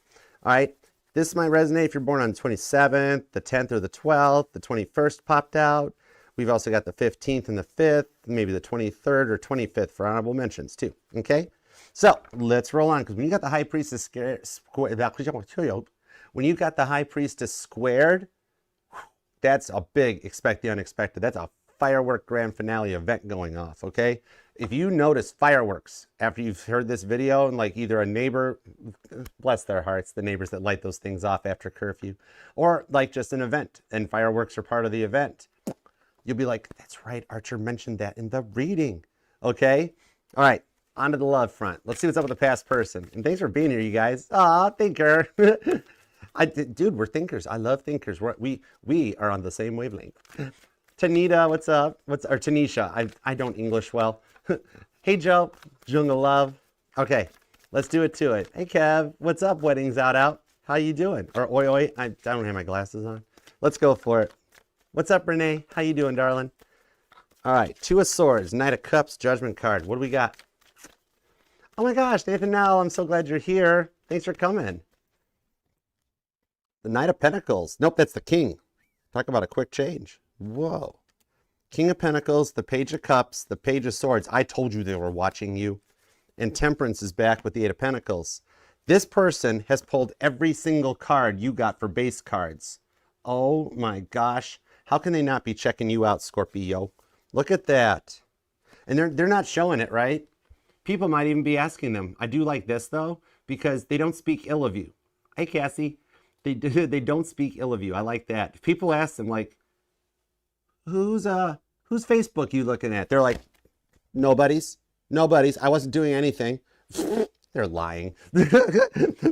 All right, this might resonate if you're born on the 27th, the 10th or the 12th, the 21st popped out. We've also got the 15th and the 5th, maybe the 23rd or 25th for honorable mentions too, okay? So let's roll on, because when you got the High Priestess squared, that's a big expect the unexpected. That's a firework grand finale event going off, okay? If you notice fireworks after you've heard this video and like either a neighbor, bless their hearts, the neighbors that light those things off after curfew, or like just an event and fireworks are part of the event, you'll be like, that's right, Archer mentioned that in the reading, okay? All right, on to the love front. Let's see what's up with the past person. And thanks for being here, you guys. Aw, thinker. Dude, we're thinkers. I love thinkers. We are on the same wavelength. Tanita, what's up? Or Tanisha, I don't English well. Hey, Joe, Jungle Love. Okay, let's do it to it. Hey, Kev, what's up, Weddings Out? How you doing? Or oi, oi, I don't have my glasses on. Let's go for it. What's up, Renee? How you doing, darling? All right, Two of Swords, Knight of Cups, Judgment card. What do we got? Oh my gosh, Nathan Nell, I'm so glad you're here. Thanks for coming. The Knight of Pentacles. Nope, that's the King. Talk about a quick change. Whoa. King of Pentacles, the Page of Cups, the Page of Swords. I told you they were watching you. And Temperance is back with the Eight of Pentacles. This person has pulled every single card you got for base cards. Oh my gosh. How can they not be checking you out, Scorpio? Look at that. And they're not showing it, right? People might even be asking them. I do like this, though, because they don't speak ill of you. Hey, Cassie. They don't speak ill of you. I like that. If people ask them, like, whose Facebook you looking at? They're like, nobody's. I wasn't doing anything. They're lying,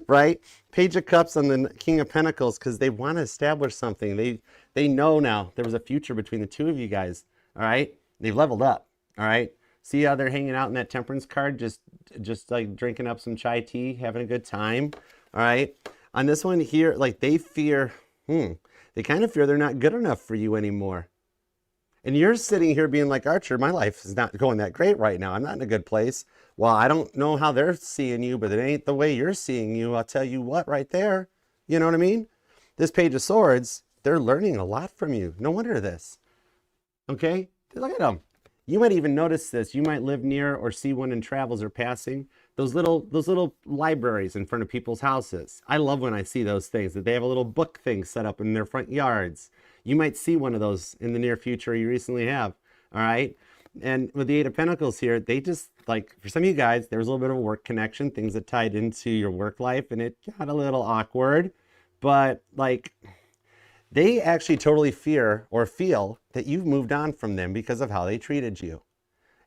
right? Page of Cups on the King of Pentacles, because they want to establish something. They know now there was a future between the two of you guys. All right, they've leveled up. All right, see how they're hanging out in that Temperance card, just like drinking up some chai tea, having a good time. All right, on this one here, like they fear, they kind of fear they're not good enough for you anymore. And you're sitting here being like, Archer, my life is not going that great right now. I'm not in a good place. Well, I don't know how they're seeing you, but it ain't the way you're seeing you. I'll tell you what, right there. You know what I mean? This Page of Swords, they're learning a lot from you. No wonder this. Okay? Look at them. You might even notice this. You might live near or see one in travels or passing. Those little libraries in front of people's houses. I love when I see those things, that they have a little book thing set up in their front yards. You might see one of those in the near future. You recently have. All right? And with the Eight of Pentacles here, they just, like, for some of you guys, there was a little bit of a work connection, things that tied into your work life, and it got a little awkward. But, like, they actually totally fear or feel that you've moved on from them because of how they treated you.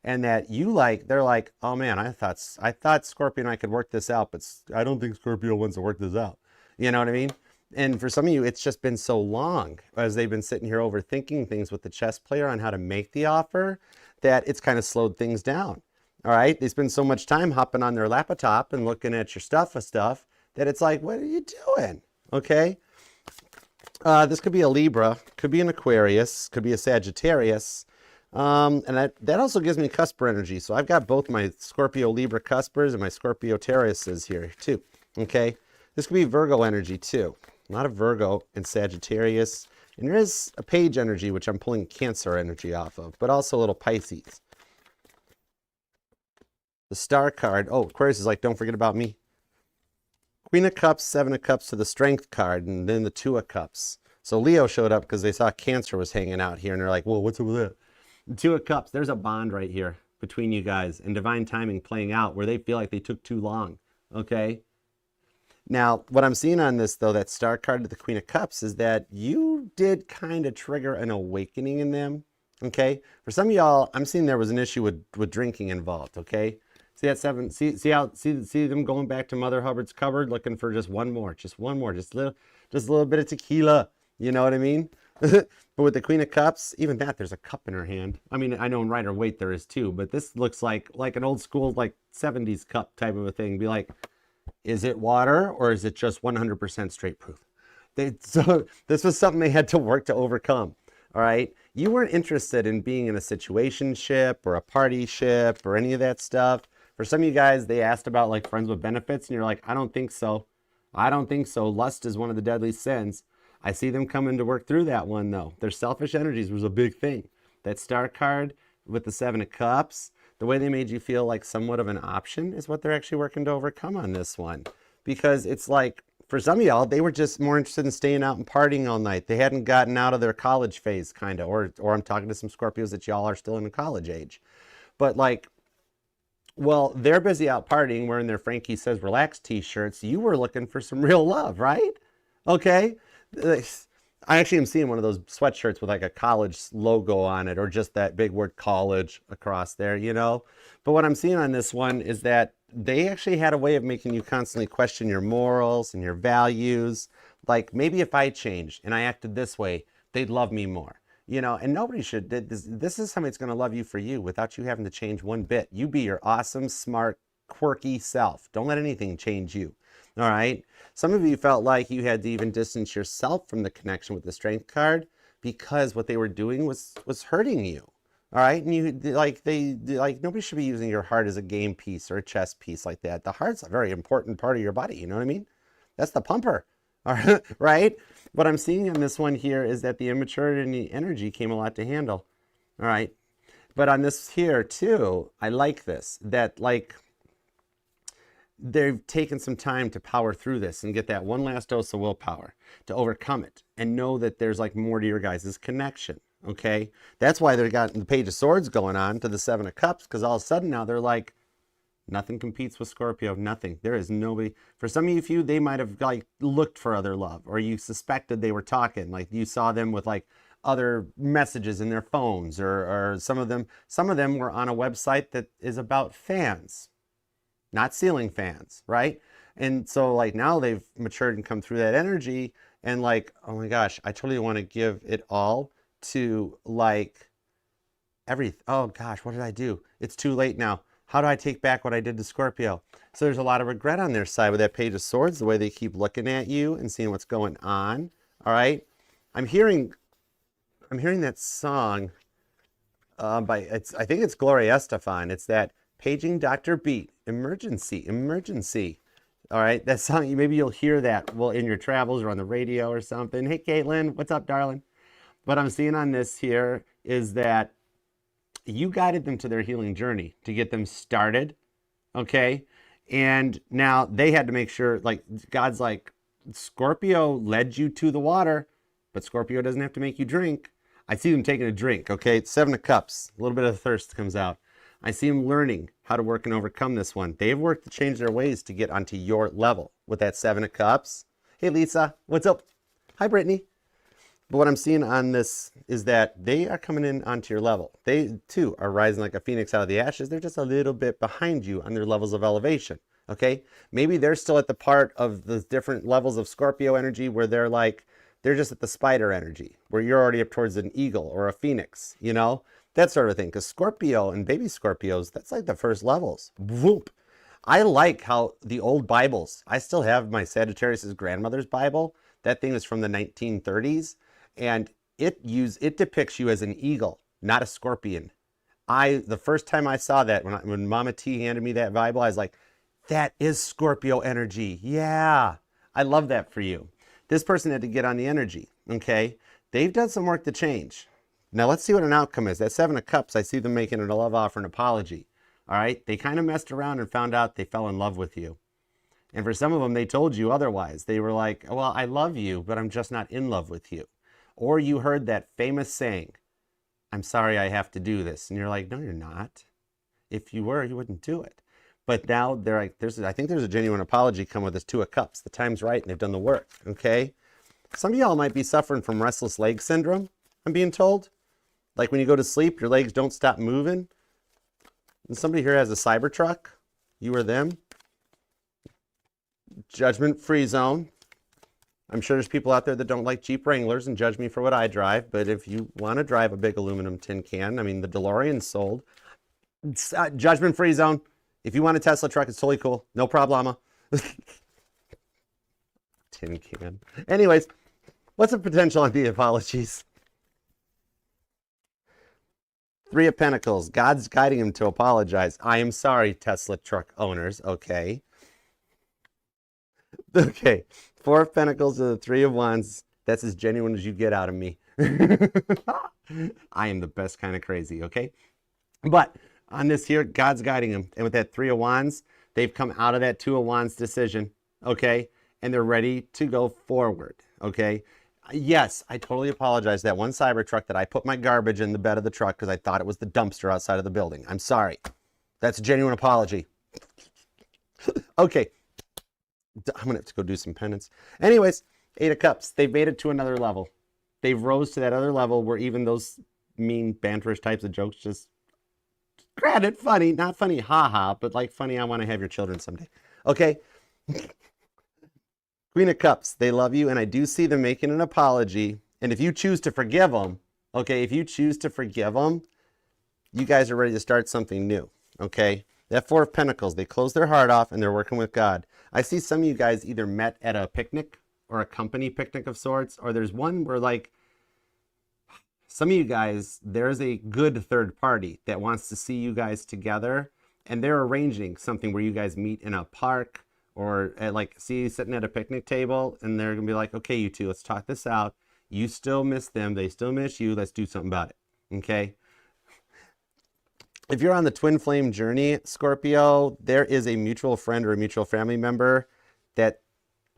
And that you, like, they're like, oh man, I thought Scorpio and I could work this out, but I don't think Scorpio wants to work this out. You know what I mean? And for some of you, it's just been so long as they've been sitting here overthinking things with the chess player on how to make the offer that it's kind of slowed things down. All right? They spend so much time hopping on their laptop and looking at your stuff that it's like, what are you doing? Okay? This could be a Libra, could be an Aquarius, could be a Sagittarius. And that also gives me cusper energy. So I've got both my Scorpio Libra cuspers and my Scorpio Taruses here too. Okay? This could be Virgo energy too. A lot of Virgo and Sagittarius. And there is a Page energy, which I'm pulling Cancer energy off of, but also a little Pisces. The Star card. Oh, Aquarius is like, don't forget about me. Queen of Cups, Seven of Cups to the Strength card, and then the Two of Cups. So Leo showed up because they saw Cancer was hanging out here, and they're like, whoa, what's up with that? The Two of Cups, there's a bond right here between you guys, and divine timing playing out where they feel like they took too long, okay? Now, what I'm seeing on this, though, that Star card to the Queen of Cups, is that you did kind of trigger an awakening in them, okay? For some of y'all, I'm seeing there was an issue with drinking involved, okay? See that seven, see them going back to Mother Hubbard's cupboard looking for just one more, just a little bit of tequila, you know what I mean? But with the Queen of Cups, even that, there's a cup in her hand. I mean, I know in Rider Waite there is too, but this looks like an old school, like 70s cup type of a thing. Be like, is it water or is it just 100% straight proof? So this was something they had to work to overcome. All right. You weren't interested in being in a situationship or a partyship or any of that stuff. For some of you guys, they asked about like friends with benefits, and you're like, I don't think so. I don't think so. Lust is one of the deadly sins. I see them coming to work through that one, though. Their selfish energies was a big thing. That star card with the 7 of Cups, the way they made you feel like somewhat of an option is what they're actually working to overcome on this one. Because it's like, for some of y'all, they were just more interested in staying out and partying all night. They hadn't gotten out of their college phase, kind of. Or I'm talking to some Scorpios that y'all are still in the college age. But like, well, they're busy out partying, wearing their Frankie Says Relax t-shirts. You were looking for some real love, right? Okay. I actually am seeing one of those sweatshirts with like a college logo on it, or just that big word college across there, you know? But what I'm seeing on this one is that they actually had a way of making you constantly question your morals and your values. Like, maybe if I changed and I acted this way, they'd love me more. You know, and nobody should. This is somebody that's going to love you for you without you having to change one bit. You be your awesome, smart, quirky self. Don't let anything change you. All right. Some of you felt like you had to even distance yourself from the connection with the Strength card because what they were doing was hurting you. All right. And you like nobody should be using your heart as a game piece or a chess piece like that. The heart's a very important part of your body. You know what I mean? That's the pumper. All right. Right. What I'm seeing in this one here is that the immaturity and the energy came a lot to handle. All right. But on this here too, I like this, that like they've taken some time to power through this and get that one last dose of willpower to overcome it and know that there's like more to your guys' connection. Okay. That's why they've got the Page of Swords going on to the 7 of Cups, because all of a sudden now they're like, nothing competes with Scorpio. Nothing. There is nobody. For some of you, they might have like looked for other love, or you suspected they were talking. Like you saw them with like other messages in their phones, or some of them were on a website that is about fans, not ceiling fans, right? And so like now they've matured and come through that energy, and like, oh my gosh, I totally want to give it all to like everything. Oh gosh, what did I do? It's too late now. How do I take back what I did to Scorpio? So there's a lot of regret on their side with that Page of Swords, the way they keep looking at you and seeing what's going on. All right. I'm hearing that song I think it's Gloria Estefan. It's that Paging Dr. Beat, Emergency. All right. That song, maybe you'll hear that in your travels or on the radio or something. Hey, Caitlin, what's up, darling? What I'm seeing on this here is that you guided them to their healing journey to get them started, okay? And now they had to make sure, like, God's like, Scorpio led you to the water, but Scorpio doesn't have to make you drink. I see them taking a drink, okay? It's 7 of Cups. A little bit of thirst comes out. I see them learning how to work and overcome this one. They've worked to change their ways to get onto your level with that 7 of Cups. Hey, Lisa, what's up? Hi, Brittany. But what I'm seeing on this is that they are coming in onto your level. They, too, are rising like a phoenix out of the ashes. They're just a little bit behind you on their levels of elevation, okay? Maybe they're still at the part of the different levels of Scorpio energy where they're just at the spider energy, where you're already up towards an eagle or a phoenix, you know? That sort of thing. Because Scorpio and baby Scorpios, that's like the first levels. Whoop. I like how the old Bibles, I still have my Sagittarius's grandmother's Bible. That thing is from the 1930s. And it depicts you as an eagle, not a scorpion. The first time I saw that, when Mama T handed me that Bible, I was like, that is Scorpio energy. Yeah, I love that for you. This person had to get on the energy, okay? They've done some work to change. Now let's see what an outcome is. That 7 of Cups, I see them making it a love offer and apology. All right, they kind of messed around and found out they fell in love with you. And for some of them, they told you otherwise. They were like, well, I love you, but I'm just not in love with you. Or you heard that famous saying, I'm sorry I have to do this. And you're like, no, you're not. If you were, you wouldn't do it. But now they're like, I think there's a genuine apology come with this 2 of Cups. The time's right and they've done the work, okay? Some of y'all might be suffering from restless leg syndrome, I'm being told. Like when you go to sleep, your legs don't stop moving. And somebody here has a Cybertruck. You or them. Judgment-free zone. I'm sure there's people out there that don't like Jeep Wranglers and judge me for what I drive, but if you want to drive a big aluminum tin can, I mean, the DeLorean's sold. Judgment-free zone. If you want a Tesla truck, it's totally cool. No problema. Tin can. Anyways, what's the potential on the apologies? Three of Pentacles. God's guiding him to apologize. I am sorry, Tesla truck owners. Okay. Okay. Four of Pentacles to the Three of Wands. That's as genuine as you get out of me. I am the best kind of crazy, okay? But on this here, God's guiding him. And with that Three of Wands, they've come out of that Two of Wands decision, okay? And they're ready to go forward, okay? Yes, I totally apologize. That one Cybertruck that I put my garbage in the bed of the truck because I thought it was the dumpster outside of the building. I'm sorry. That's a genuine apology. Okay. I'm going to have to go do some penance. Anyways, Eight of Cups. They've made it to another level. They've rose to that other level where even those mean banterish types of jokes just, granted, funny. Not funny, haha, but like funny, I want to have your children someday. Okay? Queen of Cups, they love you, and I do see them making an apology. And if you choose to forgive them, okay, if you choose to forgive them, you guys are ready to start something new, okay? That Four of Pentacles, they close their heart off and they're working with God. I see some of you guys either met at a picnic or a company picnic of sorts, or there's one where like, some of you guys, there's a good third party that wants to see you guys together, and they're arranging something where you guys meet in a park, or at like, see you sitting at a picnic table, and they're gonna be like, okay, you two, let's talk this out. You still miss them, they still miss you, let's do something about it, okay? If you're on the twin flame journey, Scorpio, there is a mutual friend or a mutual family member that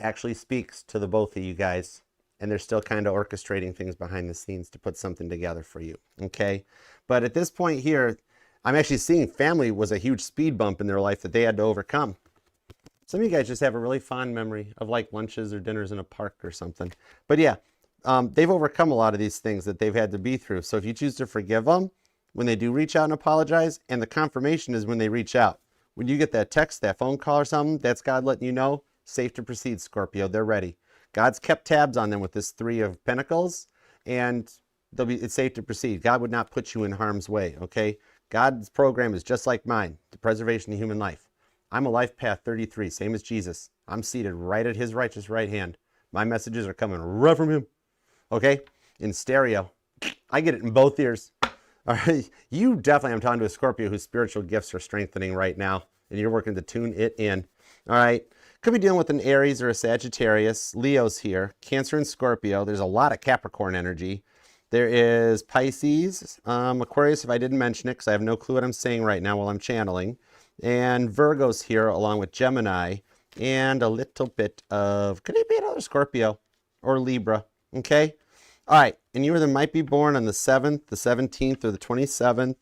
actually speaks to the both of you guys, and they're still kind of orchestrating things behind the scenes to put something together for you, okay? But at this point here, I'm actually seeing family was a huge speed bump in their life that they had to overcome. Some of you guys just have a really fond memory of like lunches or dinners in a park or something. But yeah, they've overcome a lot of these things that they've had to be through. So if you choose to forgive them, when they do reach out and apologize, and the confirmation is when they reach out. When you get that text, that phone call or something, that's God letting you know, safe to proceed, Scorpio, they're ready. God's kept tabs on them with this Three of Pentacles, and it's safe to proceed. God would not put you in harm's way, okay? God's program is just like mine, the preservation of human life. I'm a life path 33, same as Jesus. I'm seated right at his righteous right hand. My messages are coming right from him, okay? In stereo. I get it in both ears. All right, you definitely, I'm talking to a Scorpio whose spiritual gifts are strengthening right now, and you're working to tune it in. All right, could be dealing with an Aries or a Sagittarius. Leo's here, Cancer and Scorpio. There's a lot of Capricorn energy. There is Pisces, Aquarius, if I didn't mention it, because I have no clue what I'm saying right now while I'm channeling. And Virgo's here along with Gemini, and a little bit of, could it be another Scorpio or Libra, okay? All right, and you either might be born on the 7th, the 17th, or the 27th,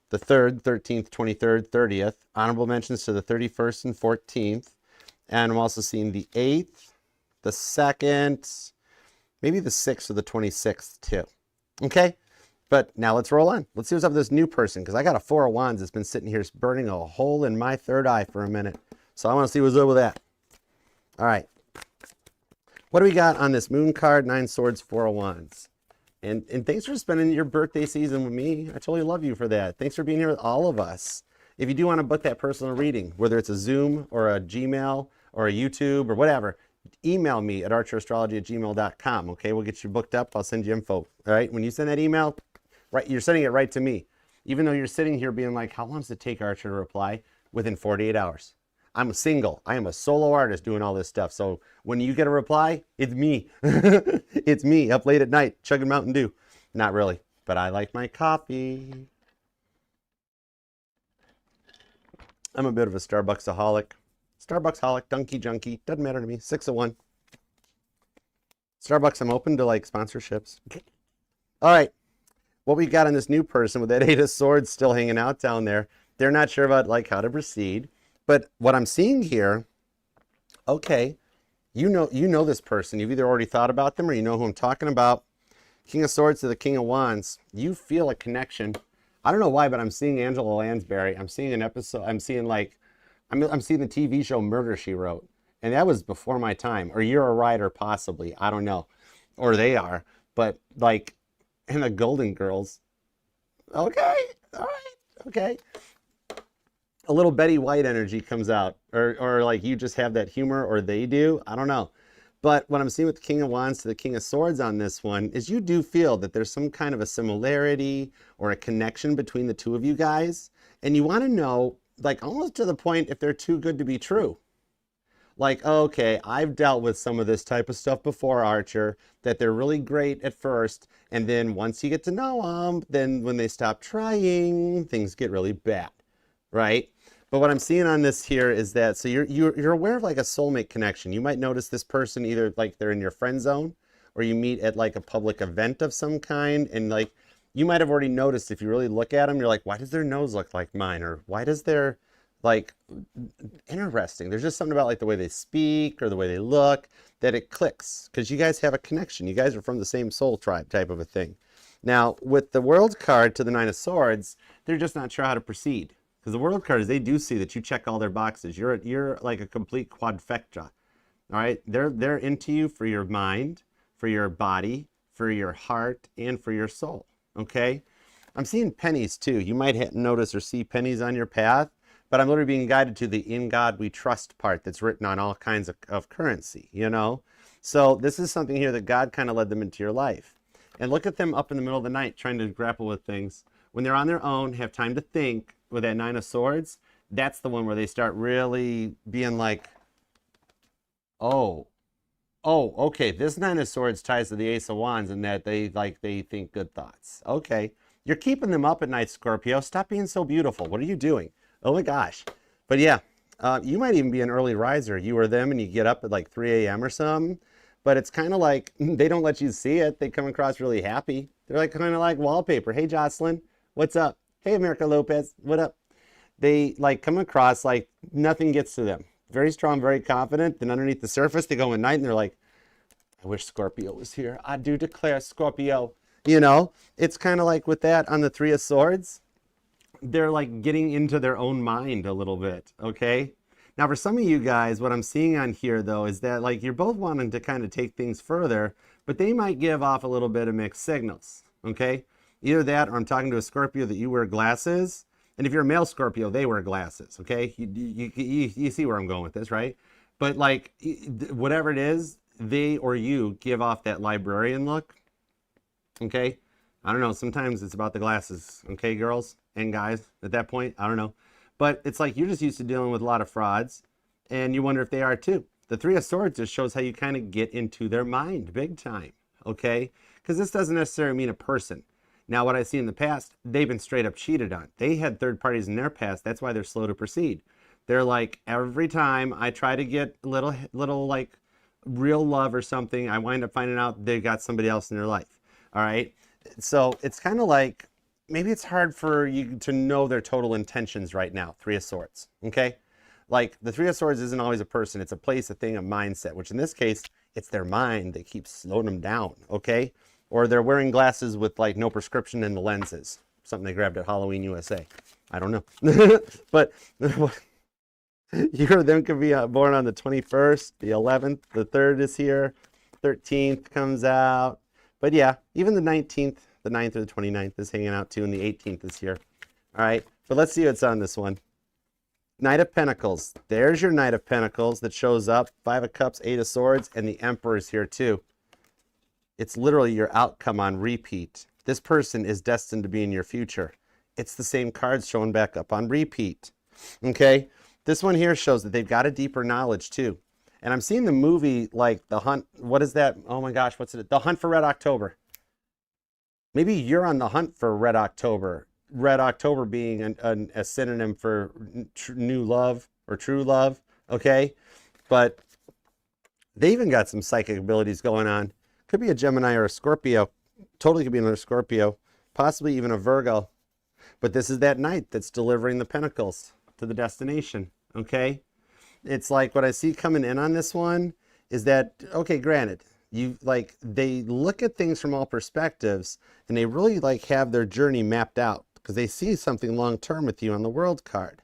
the 3rd, 13th, 23rd, 30th. Honorable mentions to the 31st and 14th. And I'm also seeing the 8th, the 2nd, maybe the 6th or the 26th too. Okay, but now let's roll on. Let's see what's up with this new person, because I got a Four of Wands that's been sitting here burning a hole in my third eye for a minute. So I want to see what's up with that. All right. What do we got on this Moon card? Nine Swords, Four of Wands. And thanks for spending your birthday season with me. I totally love you for that. Thanks for being here with all of us. If you do want to book that personal reading, whether it's a Zoom or a Gmail or a YouTube or whatever, email me at archerastrology@gmail.com. Okay, we'll get you booked up. I'll send you info. All right, when you send that email, right, you're sending it right to me. Even though you're sitting here being like, how long does it take Archer to reply? Within 48 hours. I'm single. I am a solo artist doing all this stuff. So when you get a reply, it's me. It's me up late at night chugging Mountain Dew. Not really, but I like my coffee. I'm a bit of a Starbucksaholic. Starbucksaholic, donkey junkie, doesn't matter to me. 6 of 1. Starbucks, I'm open to like sponsorships. All right, what we got on this new person with that 8 of Swords still hanging out down there. They're not sure about like how to proceed. But what I'm seeing here, okay, you know this person. You've either already thought about them or you know who I'm talking about. King of Swords to the King of Wands. You feel a connection. I don't know why, but I'm seeing Angela Lansbury. I'm seeing an episode. I'm seeing like, I'm seeing the TV show Murder, She Wrote. And that was before my time. Or You're a Writer, possibly. I don't know. Or they are. But like, and the Golden Girls. Okay, all right, okay. A little Betty White energy comes out, or like you just have that humor, or they do. I don't know, But what I'm seeing with the King of Wands to the King of Swords on this one is you do feel that there's some kind of a similarity or a connection between the two of you guys. And you want to know, like almost to the point if they're too good to be true. Like, okay, I've dealt with some of this type of stuff before, Archer, that they're really great at first. And then once you get to know them, then when they stop trying, things get really bad, right? But what I'm seeing on this here is that, so you're aware of like a soulmate connection. You might notice this person either like they're in your friend zone or you meet at like a public event of some kind. And like, you might have already noticed if you really look at them, you're like, why does their nose look like mine? Or why does their, like, interesting. There's just something about like the way they speak or the way they look that it clicks because you guys have a connection. You guys are from the same soul tribe type of a thing. Now, with the World card to the Nine of Swords, they're just not sure how to proceed. Because the World cards, they do see that you check all their boxes. You're like a complete quadfecta. All right? They're into you for your mind, for your body, for your heart, and for your soul. Okay? I'm seeing pennies too. You might notice or see pennies on your path, but I'm literally being guided to the "in God we trust" part that's written on all kinds of currency, you know? So this is something here that God kind of led them into your life. And look at them up in the middle of the night trying to grapple with things. When they're on their own, have time to think with that Nine of Swords, that's the one where they start really being like, oh, okay, this Nine of Swords ties to the Ace of Wands and that they think good thoughts. Okay, you're keeping them up at night, Scorpio. Stop being so beautiful. What are you doing? Oh my gosh. But yeah, you might even be an early riser. You or them and you get up at like 3 a.m. or something. But it's kind of like they don't let you see it. They come across really happy. They're like kind of like wallpaper. Hey, Jocelyn, what's up? Hey, America Lopez, what up? They like come across like nothing gets to them. Very strong, very confident. Then underneath the surface, they go at night and they're like, I wish Scorpio was here. I do declare Scorpio. You know, it's kind of like with that on the Three of Swords. They're like getting into their own mind a little bit, okay? Now, for some of you guys, what I'm seeing on here, though, is that like you're both wanting to kind of take things further, but they might give off a little bit of mixed signals, okay? Either that or I'm talking to a Scorpio that you wear glasses, and if you're a male Scorpio, they wear glasses, okay? You see where I'm going with this, right? But like, whatever it is, they or you give off that librarian look, okay? I don't know, sometimes it's about the glasses, okay, girls and guys at that point, I don't know. But it's like you're just used to dealing with a lot of frauds, and you wonder if they are too. The Three of Swords just shows how you kind of get into their mind big time, okay? Because this doesn't necessarily mean a person. Now, what I see in the past, they've been straight up cheated on. They had third parties in their past. That's why they're slow to proceed. They're like, every time I try to get little like real love or something, I wind up finding out they've got somebody else in their life, all right? So it's kind of like, maybe it's hard for you to know their total intentions right now, Three of Swords, okay? Like the Three of Swords isn't always a person, it's a place, a thing, a mindset, which in this case, it's their mind that keeps slowing them down, okay? Or they're wearing glasses with like no prescription in the lenses, something they grabbed at Halloween USA. I don't know. But you or them could be born on the 21st, the 11th, the 3rd is here, 13th comes out. But yeah, even the 19th, the 9th or the 29th is hanging out too, and the 18th is here. All right, but let's see what's on this one. Knight of Pentacles. There's your Knight of Pentacles that shows up. 5 of Cups, 8 of Swords, and the Emperor is here too. It's literally your outcome on repeat. This person is destined to be in your future. It's the same cards showing back up on repeat. Okay, this one here shows that they've got a deeper knowledge too. And I'm seeing the movie like The Hunt. What is that? Oh my gosh, what's it? The Hunt for Red October. Maybe you're on the hunt for Red October. Red October being a synonym for new love or true love, okay? But they even got some psychic abilities going on. Could be a Gemini or a Scorpio. Totally could be another Scorpio. Possibly even a Virgo. But this is that knight that's delivering the pentacles to the destination, okay? It's like what I see coming in on this one is that, okay, granted, they look at things from all perspectives and they really like have their journey mapped out because they see something long term with you on the World card.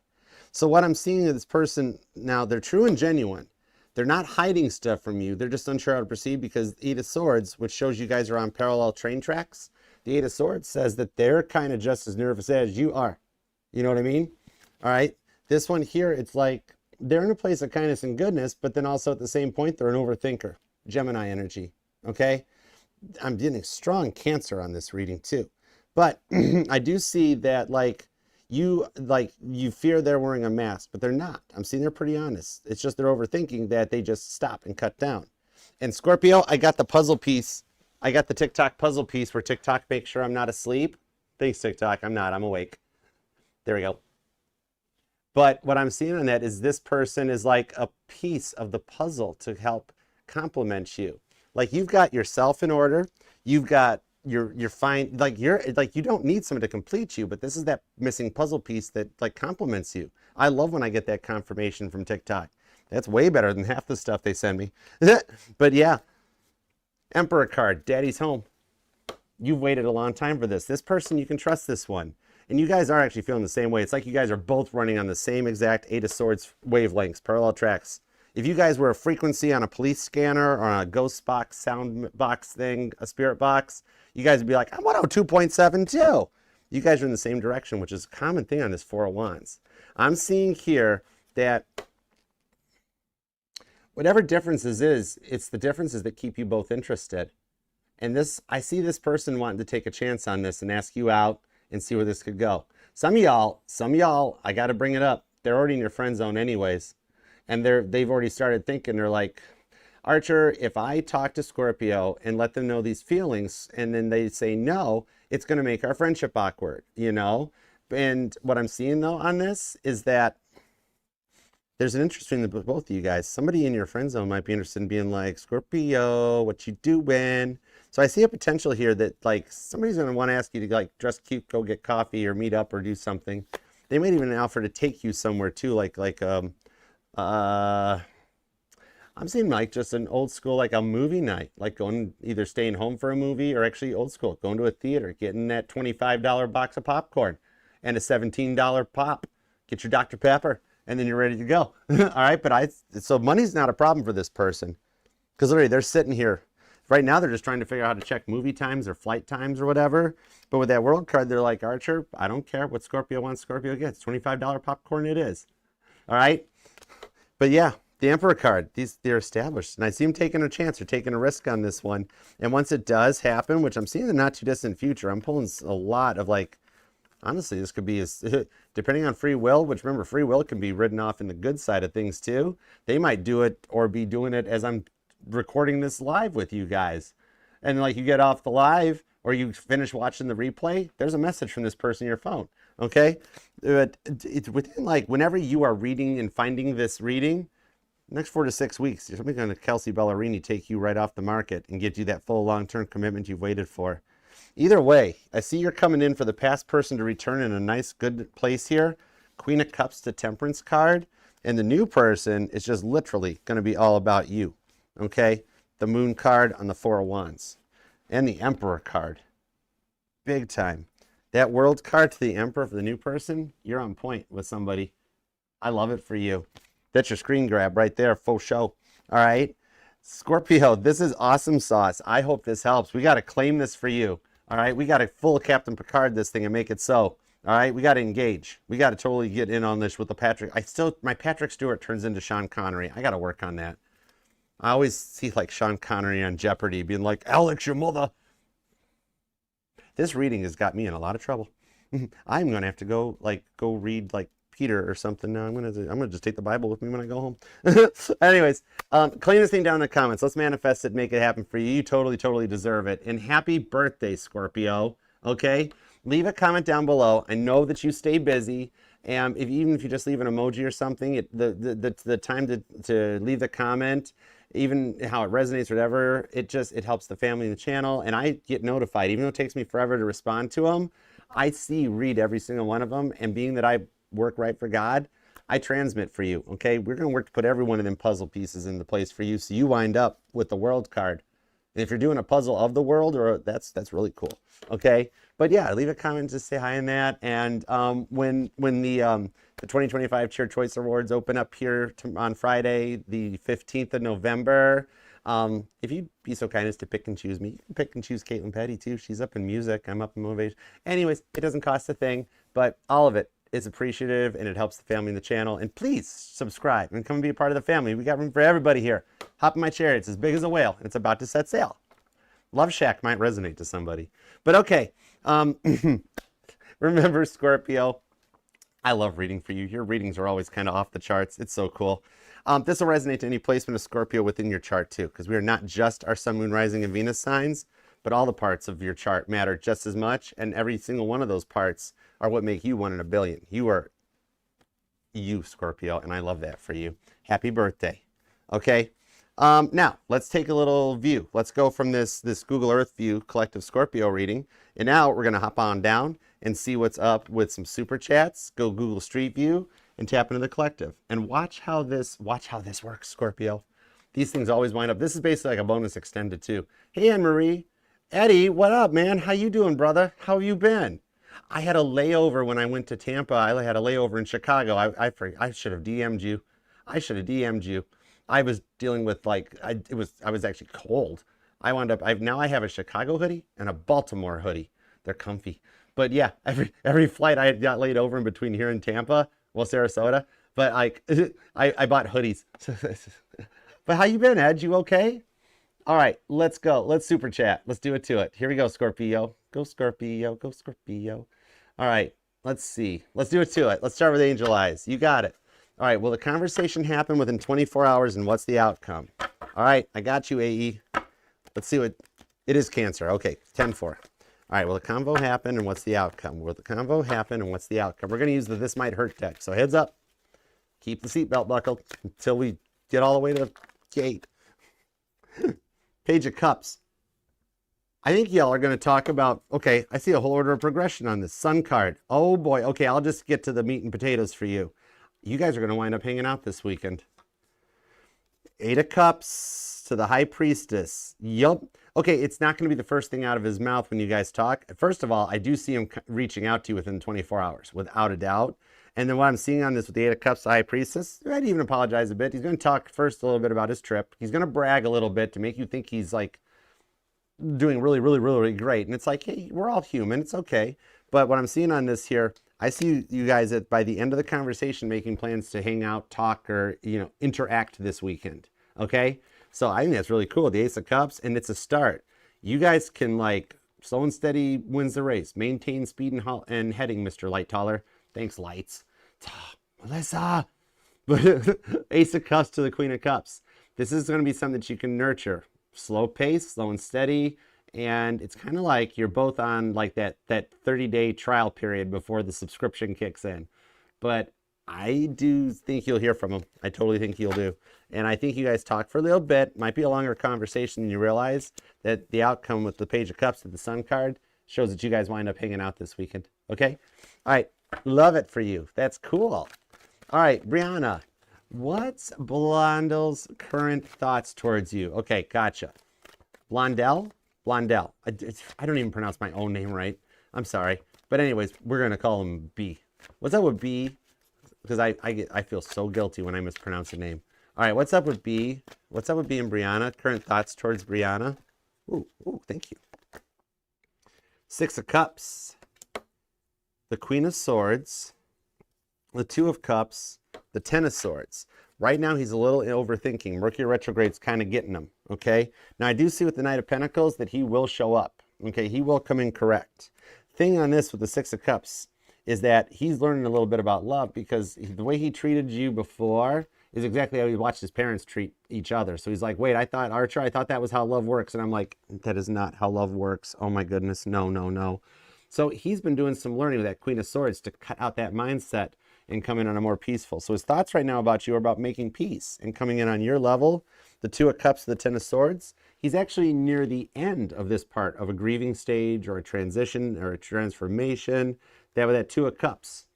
So what I'm seeing is this person now, they're true and genuine. They're not hiding stuff from you. They're just unsure how to proceed because the 8 of Swords, which shows you guys are on parallel train tracks, the 8 of Swords says that they're kind of just as nervous as you are. You know what I mean? All right. This one here, it's like they're in a place of kindness and goodness, but then also at the same point, they're an overthinker. Gemini energy, okay? I'm getting strong Cancer on this reading too. But I do see that you fear they're wearing a mask, but they're not. I'm seeing they're pretty honest. It's just they're overthinking that they just stop and cut down. And Scorpio, I got the puzzle piece. I got the TikTok puzzle piece where TikTok makes sure I'm not asleep. Thanks, TikTok. I'm not. I'm awake. There we go. But what I'm seeing on that is this person is like a piece of the puzzle to help complement you. Like you've got yourself in order. You've got you're fine. You don't need someone to complete you, but this is that missing puzzle piece that like complements you. I love when I get that confirmation from TikTok. That's way better than half the stuff they send me. But yeah, Emperor card, Daddy's home. You've waited a long time for this. This person, you can trust this one. And you guys are actually feeling the same way. It's like you guys are both running on the same exact Eight of Swords wavelengths, parallel tracks. If you guys were a frequency on a police scanner or on a ghost box, sound box thing, a spirit box, you guys would be like, I'm 102.72. You guys are in the same direction, which is a common thing on this Four of Wands. I'm seeing here that whatever differences is, it's the differences that keep you both interested. And this, I see this person wanting to take a chance on this and ask you out and see where this could go. Some of y'all, I got to bring it up. They're already in your friend zone anyways. And they've already started thinking, they're like, Archer, if I talk to Scorpio and let them know these feelings and then they say no, it's going to make our friendship awkward, you know? And what I'm seeing though on this is that there's an interest between both of you guys. Somebody in your friend zone might be interested in being like, Scorpio, what you doing? So I see a potential here that like somebody's going to want to ask you to like dress cute, go get coffee or meet up or do something. They might even offer to take you somewhere too, I'm seeing like just an old school, like a movie night, like going, either staying home for a movie or actually old school, going to a theater, getting that $25 box of popcorn and a $17 pop, get your Dr. Pepper, and then you're ready to go. All right. But so money's not a problem for this person because literally they're sitting here right now. They're just trying to figure out how to check movie times or flight times or whatever. But with that world card, they're like, Archer, I don't care what Scorpio wants, Scorpio gets. $25 popcorn it is. All right. But yeah, the Emperor card, they're established. And I see them taking a chance or taking a risk on this one. And once it does happen, which I'm seeing in the not too distant future, I'm pulling a lot of like, honestly, this could be, depending on free will, which remember, free will can be written off in the good side of things too. They might do it or be doing it as I'm recording this live with you guys. And like you get off the live or you finish watching the replay, there's a message from this person in your phone. Okay. But it's within like, whenever you are reading and finding this reading, next 4 to 6 weeks, somebody's going to Kelsey Ballerini take you right off the market and get you that full long-term commitment you've waited for. Either way, I see you're coming in for the past person to return in a nice, good place here. Queen of Cups to Temperance card. And the new person is just literally going to be all about you. Okay? The Moon card on the Four of Wands. And the Emperor card. Big time. That World card to the Emperor for the new person, you're on point with somebody. I love it for you. That's your screen grab right there, faux show. All right. Scorpio, this is awesome sauce. I hope this helps. We got to claim this for you. All right. We got to full Captain Picard this thing and make it so. All right. We got to engage. We got to totally get in on this with the Patrick. My Patrick Stewart turns into Sean Connery. I got to work on that. I always see like Sean Connery on Jeopardy being like, Alex, your mother. This reading has got me in a lot of trouble. I'm going to have to go read like Peter or something. No, I'm gonna just take the Bible with me when I go home. Anyways, claim this thing down in the comments. Let's manifest it, make it happen for you. You totally deserve it. And happy birthday, Scorpio. Okay, leave a comment down below. I know that you stay busy, and even if you just leave an emoji or something, the time to leave the comment, even how it resonates, whatever, it helps the family and the channel. And I get notified, even though it takes me forever to respond to them. I read every single one of them, and being that I work right for God, I transmit for you. Okay, we're gonna work to put every one of them puzzle pieces into place for you, so you wind up with the World card. And if you're doing a puzzle of the world, or that's really cool. Okay, but yeah, leave a comment, just say hi in that. And when the 2025 Cheer Choice Awards open up here on Friday, the 15th of November, if you'd be so kind as to pick and choose me, you can pick and choose Caitlin Petty too. She's up in music, I'm up in motivation. Anyways, it doesn't cost a thing, but all of it is appreciative and it helps the family and the channel. And please subscribe and come and be a part of the family. We got room for everybody here. Hop in my chair. It's as big as a whale and it's about to set sail. Love Shack might resonate to somebody. But okay. Remember, Scorpio, I love reading for you. Your readings are always kind of off the charts. It's so cool. This will resonate to any placement of Scorpio within your chart too, because we are not just our sun, moon, rising, and Venus signs, but all the parts of your chart matter just as much, and every single one of those parts are what make you one in a billion. You are you, Scorpio, and I love that for you. Happy birthday. Okay. Now, let's take a little view. Let's go from this Google Earth view collective Scorpio reading, and now we're going to hop on down and see what's up with some super chats. Go Google Street View and tap into the collective and watch how this works, Scorpio. These things always wind up. This is basically like a bonus extended too. Hey, Anne-Marie. Eddie, what up, man? How you doing, brother? How have you been? I had a layover when I went to Tampa. I had a layover in Chicago. I should have DM'd you. I should have DM'd you. I was dealing with I was actually cold. I wound up, now I have a Chicago hoodie and a Baltimore hoodie. They're comfy. But yeah, every flight I got laid over in between here and Tampa, well, Sarasota. But I bought hoodies. But how you been, Ed? You okay? All right, let's go. Let's super chat. Let's do it to it. Here we go, Scorpio. Go Scorpio. Go Scorpio. All right, let's see. Let's do it to it. Let's start with Angel Eyes. You got it. All right, will the conversation happen within 24 hours and what's the outcome? All right, I got you, AE. Let's see what, it is Cancer. Okay, 10-4. All right, will the convo happen and what's the outcome? Will the convo happen and what's the outcome? We're going to use the This Might Hurt deck. So heads up. Keep the seatbelt buckled until we get all the way to the gate. Page of Cups. I think y'all are going to talk about, okay, I see a whole order of progression on this. Sun card. Oh boy. Okay, I'll just get to the meat and potatoes for you. You guys are going to wind up hanging out this weekend. Eight of Cups to the High Priestess. Yup. Okay, it's not going to be the first thing out of his mouth when you guys talk. First of all, I do see him reaching out to you within 24 hours, without a doubt. And then what I'm seeing on this with the Eight of Cups, the High Priestess, I'd even apologize a bit. He's going to talk first a little bit about his trip. He's going to brag a little bit to make you think he's like doing really, really, really, really great. And it's like, hey, we're all human. It's okay. But what I'm seeing on this here, I see you guys at by the end of the conversation making plans to hang out, talk, or interact this weekend. Okay, so I think that's really cool. The Ace of Cups, and it's a start. You guys can slow and steady wins the race. Maintain speed and heading, Mr. Light Taller. Thanks, lights. Melissa. But Ace of Cups to the Queen of Cups. This is going to be something that you can nurture. Slow pace, slow and steady. And it's kind of like you're both on that 30-day trial period before the subscription kicks in. But I do think you'll hear from him. I totally think you'll do. And I think you guys talk for a little bit. Might be a longer conversation than you realize. That the outcome with the Page of Cups and the Sun card shows that you guys wind up hanging out this weekend. Okay? All right. Love it for you. That's cool. All right, Brianna. What's Blondel's current thoughts towards you? Okay, gotcha. Blondell? Blondell. I don't even pronounce my own name right. I'm sorry. But anyways, we're going to call him B. What's up with B? Because I feel so guilty when I mispronounce a name. All right, what's up with B? What's up with B and Brianna? Current thoughts towards Brianna? Ooh, thank you. Six of Cups. The Queen of Swords. The Two of Cups. The Ten of Swords. Right now, he's a little overthinking. Mercury retrograde's kind of getting him, okay? Now, I do see with the Knight of Pentacles that he will show up, okay? He will come in correct. Thing on this with the Six of Cups is that he's learning a little bit about love because the way he treated you before is exactly how he watched his parents treat each other. So he's like, wait, I thought that was how love works. And I'm like, that is not how love works. Oh, my goodness. No, no, no. So he's been doing some learning with that Queen of Swords to cut out that mindset and come in on a more peaceful. So his thoughts right now about you are about making peace and coming in on your level. The Two of Cups, the Ten of Swords. He's actually near the end of this part of a grieving stage or a transition or a transformation. That with that Two of Cups.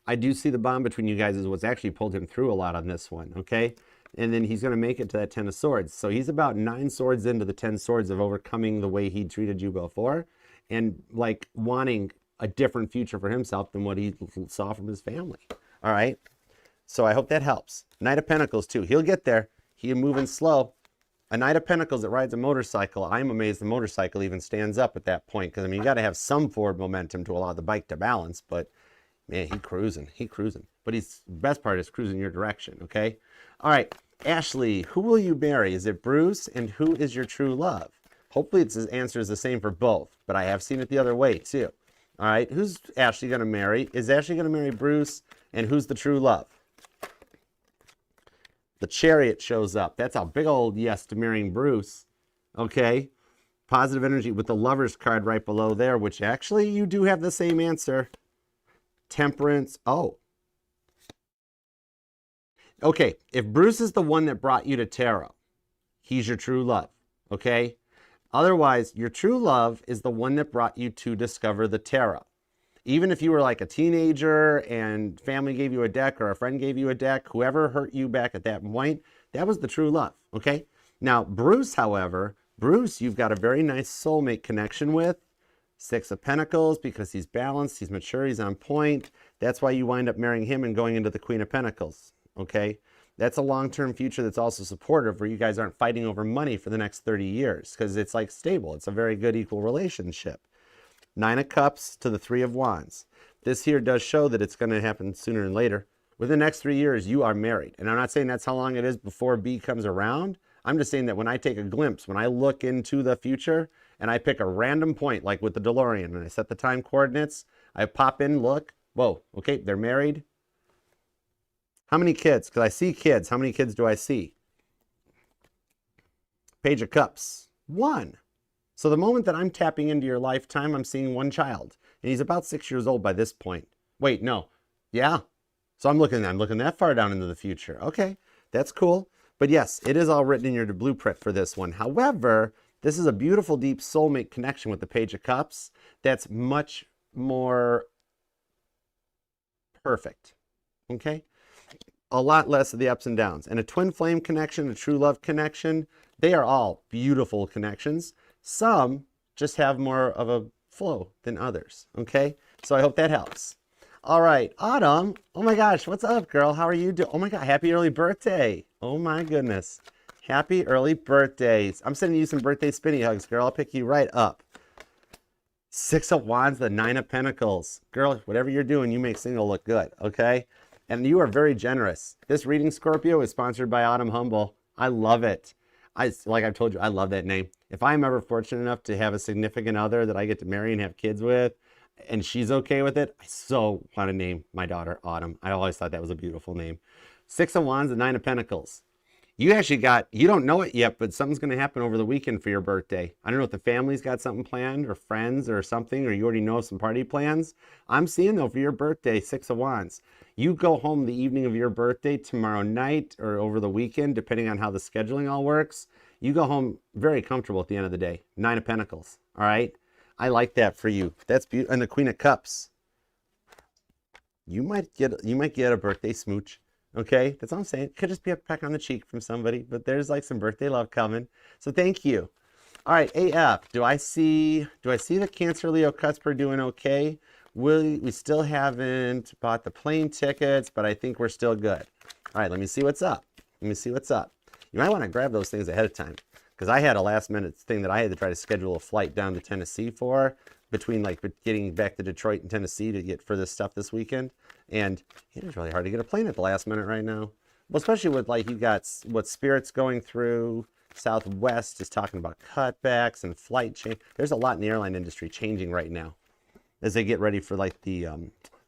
I do see the bond between you guys is what's actually pulled him through a lot on this one, okay? And then he's going to make it to that Ten of Swords. So he's about 9 swords into the 10 swords of overcoming the way he treated you before and wanting a different future for himself than what he saw from his family. All right? So I hope that helps. Knight of Pentacles, too. He'll get there. He's moving slow. A Knight of Pentacles that rides a motorcycle, I'm amazed the motorcycle even stands up at that point because, I mean, you got to have some forward momentum to allow the bike to balance, but Man, he cruising. He cruising. But he's best part is cruising your direction, okay? All right, Ashley, who will you marry? Is it Bruce? And who is your true love? Hopefully its answer is the same for both, but I have seen it the other way too. All right, who's Ashley going to marry? Is Ashley going to marry Bruce? And who's the true love? The Chariot shows up. That's a big old yes to marrying Bruce, okay? Positive energy with the Lovers card right below there, which actually you do have the same answer. Temperance. Oh. Okay, if Bruce is the one that brought you to tarot, he's your true love, okay? Otherwise, your true love is the one that brought you to discover the tarot. Even if you were like a teenager and family gave you a deck or a friend gave you a deck, whoever hurt you back at that point, that was the true love, okay? Now, Bruce, however, Bruce, you've got a very nice soulmate connection with. Six of Pentacles, because he's balanced, he's mature, he's on point. That's why you wind up marrying him and going into the Queen of Pentacles, okay? That's a long-term future that's also supportive, where you guys aren't fighting over money for the next 30 years, because it's like stable. It's a very good equal relationship. Nine of Cups to the Three of Wands. This here does show that it's going to happen sooner than later. Within the next 3 years, you are married. And I'm not saying that's how long it is before B comes around. I'm just saying that when I take a glimpse, when I look into the future, and I pick a random point, like with the DeLorean, and I set the time coordinates, I pop in, look, whoa, okay, they're married. How many kids? Because I see kids. How many kids do I see? Page of Cups. 1. So the moment that I'm tapping into your lifetime, I'm seeing 1 child. And he's about 6 years old by this point. Wait, no. Yeah. So I'm looking that far down into the future. Okay, that's cool. But yes, it is all written in your blueprint for this one. However, this is a beautiful, deep soulmate connection with the Page of Cups that's much more perfect, okay? A lot less of the ups and downs. And a twin flame connection, a true love connection, they are all beautiful connections. Some just have more of a flow than others, okay? So I hope that helps. All right, Autumn, oh my gosh, what's up, girl? How are you doing? Oh my God, happy early birthday. Oh my goodness. Happy early birthdays. I'm sending you some birthday spinny hugs, girl. I'll pick you right up. Six of Wands, the Nine of Pentacles. Girl, whatever you're doing, you make single look good, okay? And you are very generous. This reading, Scorpio, is sponsored by Autumn Humble. I love it. Like I've told you, I love that name. If I'm ever fortunate enough to have a significant other that I get to marry and have kids with, and she's okay with it, I so want to name my daughter Autumn. I always thought that was a beautiful name. Six of Wands, the Nine of Pentacles. You actually got, you don't know it yet, but something's going to happen over the weekend for your birthday. I don't know if the family's got something planned or friends or something, or you already know some party plans. I'm seeing though for your birthday, Six of Wands. You go home the evening of your birthday tomorrow night or over the weekend, depending on how the scheduling all works. You go home very comfortable at the end of the day. Nine of Pentacles. All right. I like that for you. That's beautiful. And the Queen of Cups. You might get a birthday smooch. Okay, that's all I'm saying. Could just be a peck on the cheek from somebody, but there's like some birthday love coming. So thank you. All right, AF. Do I see the Cancer Leo Cusper doing okay? We still haven't bought the plane tickets, but I think we're still good. All right, let me see what's up. Let me see what's up. You might want to grab those things ahead of time, because I had a last minute thing that I had to try to schedule a flight down to Tennessee for, between like getting back to Detroit and Tennessee to get for this stuff this weekend. And it is really hard to get a plane at the last minute right now. Well, especially with like you got what Spirit's going through. Southwest is talking about cutbacks and flight change. There's a lot in the airline industry changing right now as they get ready for like the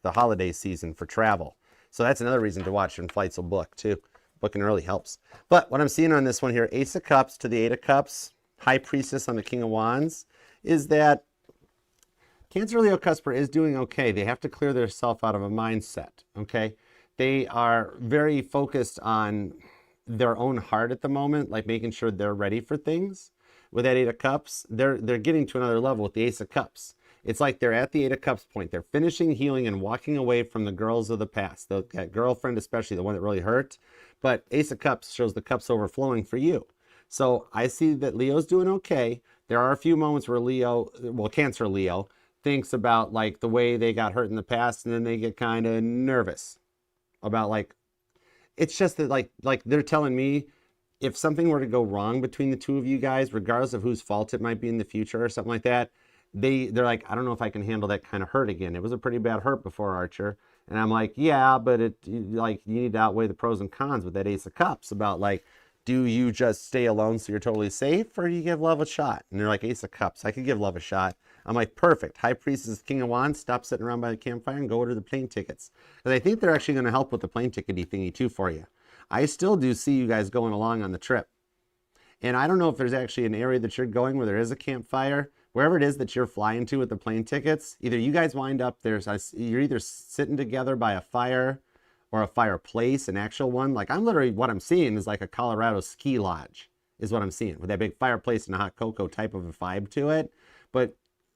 holiday season for travel. So that's another reason to watch when flights will book too. Booking early helps. But what I'm seeing on this one here, Ace of Cups to the Eight of Cups, High Priestess on the King of Wands, is that Cancer Leo Cusper is doing okay. They have to clear themselves out of a mindset, okay? They are very focused on their own heart at the moment, like making sure they're ready for things. With that Eight of Cups, they're getting to another level with the Ace of Cups. It's like they're at the Eight of Cups point. They're finishing healing and walking away from the girls of the past. That girlfriend, especially the one that really hurt. But Ace of Cups shows the cups overflowing for you. So I see that Leo's doing okay. There are a few moments where Cancer Leo, thinks about like the way they got hurt in the past, and then they get kind of nervous about like, it's just that like they're telling me if something were to go wrong between the two of you guys, regardless of whose fault it might be in the future or something like that, they're like, I don't know if I can handle that kind of hurt again. It was a pretty bad hurt before, Archer. And I'm like, yeah, but like, you need to outweigh the pros and cons with that Ace of Cups about like, do you just stay alone so you're totally safe, or do you give love a shot? And they're like, Ace of Cups, I could give love a shot. I'm like, perfect. High Priestess, King of Wands, stop sitting around by the campfire and go order the plane tickets. Because I think they're actually going to help with the plane tickety thingy too for you. I still do see you guys going along on the trip. And I don't know if there's actually an area that you're going where there is a campfire. Wherever it is that you're flying to with the plane tickets, either you guys wind up, you're either sitting together by a fire or a fireplace, an actual one. Like, I'm literally, what I'm seeing is like a Colorado ski lodge is what I'm seeing, with that big fireplace and a hot cocoa type of a vibe to it. But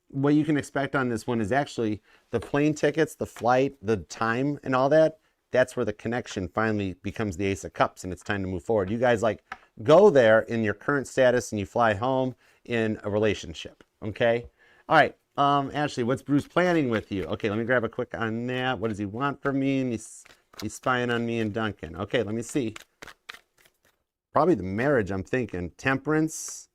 what you can expect on this one is actually the plane tickets, the flight, the time and all that. That's where the connection finally becomes the Ace of Cups and it's time to move forward. You guys like go there in your current status and you fly home in a relationship. Okay. All right. Ashley, what's Bruce planning with you? Okay. Let me grab a quick on that. What does he want from me? And he's spying on me and Duncan. Okay. Let me see. Probably the marriage, I'm thinking. Temperance.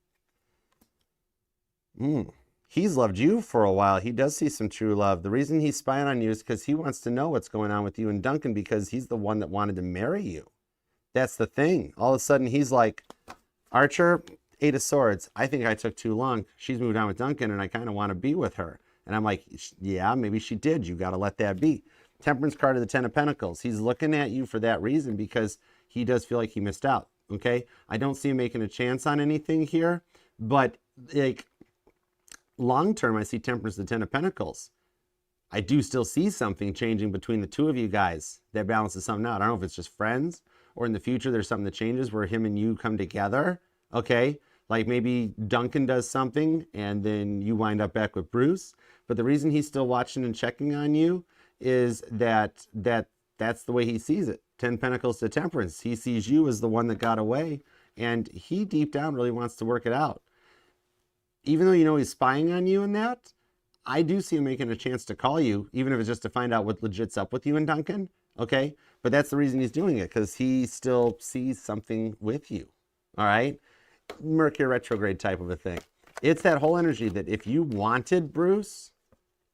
He's loved you for a while. He does see some true love. The reason he's spying on you is because he wants to know what's going on with you and Duncan, because he's the one that wanted to marry you. That's the thing. All of a sudden, he's like, Archer, 8 of Swords. I think I took too long. She's moved on with Duncan, and I kind of want to be with her. And I'm like, yeah, maybe she did. You got to let that be. Temperance card of the 10 of Pentacles. He's looking at you for that reason, because he does feel like he missed out. Okay? I don't see him making a chance on anything here, but like, long term, I see Temperance, the 10 of Pentacles. I do still see something changing between the two of you guys that balances something out. I don't know if it's just friends, or in the future there's something that changes where him and you come together. Okay, like maybe Duncan does something and then you wind up back with Bruce. But the reason he's still watching and checking on you is that's the way he sees it. 10 Pentacles to Temperance. He sees you as the one that got away, and he deep down really wants to work it out. Even though you know he's spying on you in that, I do see him making a chance to call you, even if it's just to find out what legit's up with you and Duncan. Okay? But that's the reason he's doing it, because he still sees something with you. All right? Mercury retrograde type of a thing. It's that whole energy that if you wanted Bruce,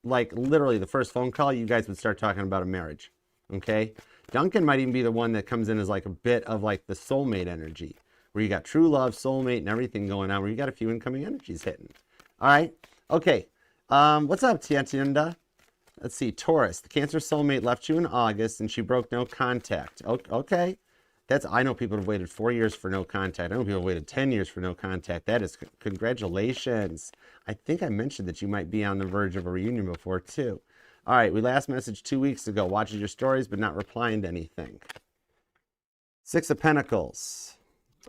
like literally the first phone call, you guys would start talking about a marriage. Okay? Duncan might even be the one that comes in as like a bit of like the soulmate energy, where you got true love, soulmate, and everything going on, where you got a few incoming energies hitting. All right? Okay. What's up, Tienda? Let's see. Taurus. The Cancer soulmate left you in August, and she broke no contact. Okay. I know people have waited 4 years for no contact. I know people have waited 10 years for no contact. That is, congratulations. I think I mentioned that you might be on the verge of a reunion before, too. All right. We last messaged 2 weeks ago. Watching your stories, but not replying to anything. 6 of Pentacles.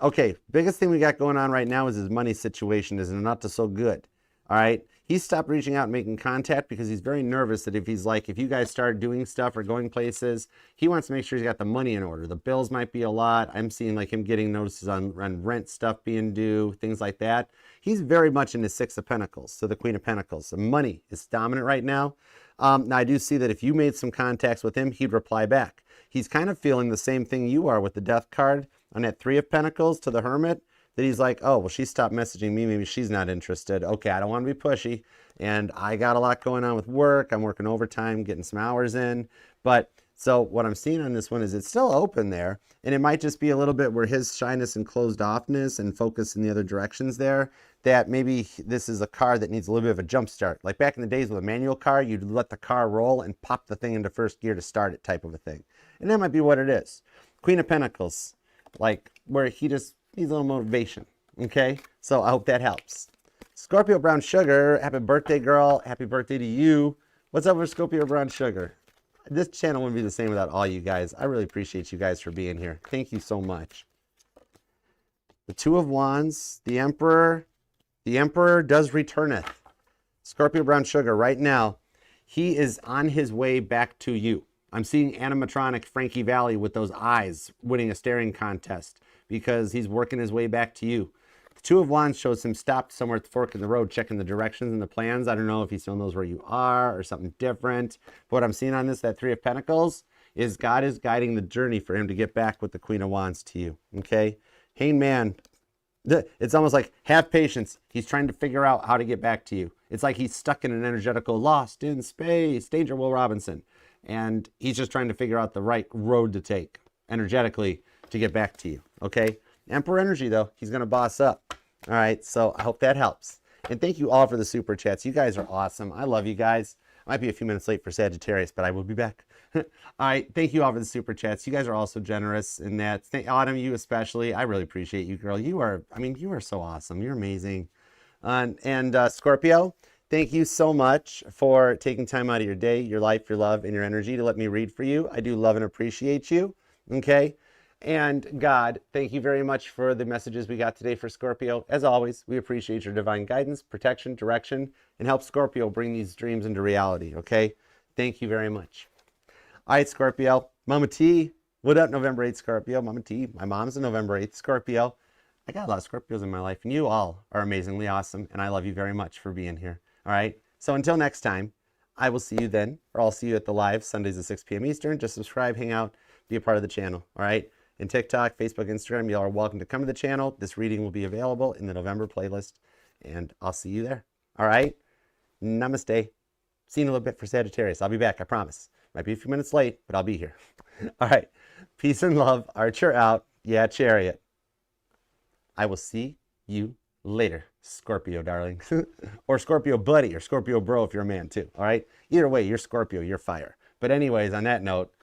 Okay, biggest thing we got going on right now is his money situation is not so good. All right, he stopped reaching out and making contact because he's very nervous that if you guys start doing stuff or going places, he wants to make sure he's got the money in order. The bills might be a lot. I'm seeing like him getting notices on rent stuff being due, things like that. He's very much in the 6 of Pentacles, so the Queen of Pentacles. The money is dominant right now. Now, I do see that if you made some contacts with him, he'd reply back. He's kind of feeling the same thing you are with the Death card on that 3 of Pentacles to the Hermit, that he's like, oh, well, she stopped messaging me. Maybe she's not interested. Okay, I don't want to be pushy. And I got a lot going on with work. I'm working overtime, getting some hours in. But so what I'm seeing on this one is it's still open there. And it might just be a little bit where his shyness and closed offness and focus in the other directions there, that maybe this is a car that needs a little bit of a jump start. Like back in the days with a manual car, you'd let the car roll and pop the thing into first gear to start it type of a thing. And that might be what it is. Queen of Pentacles, like where he just needs a little motivation. Okay, so I hope that helps. Scorpio Brown Sugar, happy birthday, girl. Happy birthday to you. What's up with Scorpio Brown Sugar? This channel wouldn't be the same without all you guys. I really appreciate you guys for being here. Thank you so much. The 2 of Wands, the Emperor. The Emperor does returneth. Scorpio Brown Sugar, right now, he is on his way back to you. I'm seeing animatronic Frankie Valli with those eyes winning a staring contest because he's working his way back to you. The 2 of Wands shows him stopped somewhere at the fork in the road, checking the directions and the plans. I don't know if he still knows where you are or something different. But what I'm seeing on this, that 3 of Pentacles, is God is guiding the journey for him to get back with the Queen of Wands to you. Okay? Hangman. It's almost like, have patience. He's trying to figure out how to get back to you. It's like he's stuck in an energetical lost in space. Danger, Will Robinson. And he's just trying to figure out the right road to take energetically to get back to you, okay? Emperor energy, though, he's going to boss up. All right, so I hope that helps. And thank you all for the super chats. You guys are awesome. I love you guys. I might be a few minutes late for Sagittarius, but I will be back. All right, thank you all for the super chats. You guys are also generous in that. Autumn, you especially. I really appreciate you, girl. You are, I mean, you are so awesome. You're amazing. And Scorpio, thank you so much for taking time out of your day, your life, your love, and your energy to let me read for you. I do love and appreciate you, okay? And God, thank you very much for the messages we got today for Scorpio. As always, we appreciate your divine guidance, protection, direction, and help Scorpio bring these dreams into reality, okay? Thank you very much. All right, Scorpio. Mama T, what up, November 8th, Scorpio? Mama T, my mom's a November 8th Scorpio. I got a lot of Scorpios in my life, and you all are amazingly awesome, and I love you very much for being here, all right? So until next time, I will see you then, or I'll see you at the live Sundays at 6 p.m. Eastern. Just subscribe, hang out, be a part of the channel, all right? And TikTok, Facebook, Instagram, you all are welcome to come to the channel. This reading will be available in the November playlist, and I'll see you there, all right? Namaste. See you in a little bit for Sagittarius. I'll be back, I promise. Might be a few minutes late, but I'll be here. All right. Peace and love. Archer out. Yeah, Chariot. I will see you later, Scorpio, darling. Or Scorpio buddy, or Scorpio bro if you're a man too. All right. Either way, you're Scorpio, you're fire. But anyways, on that note,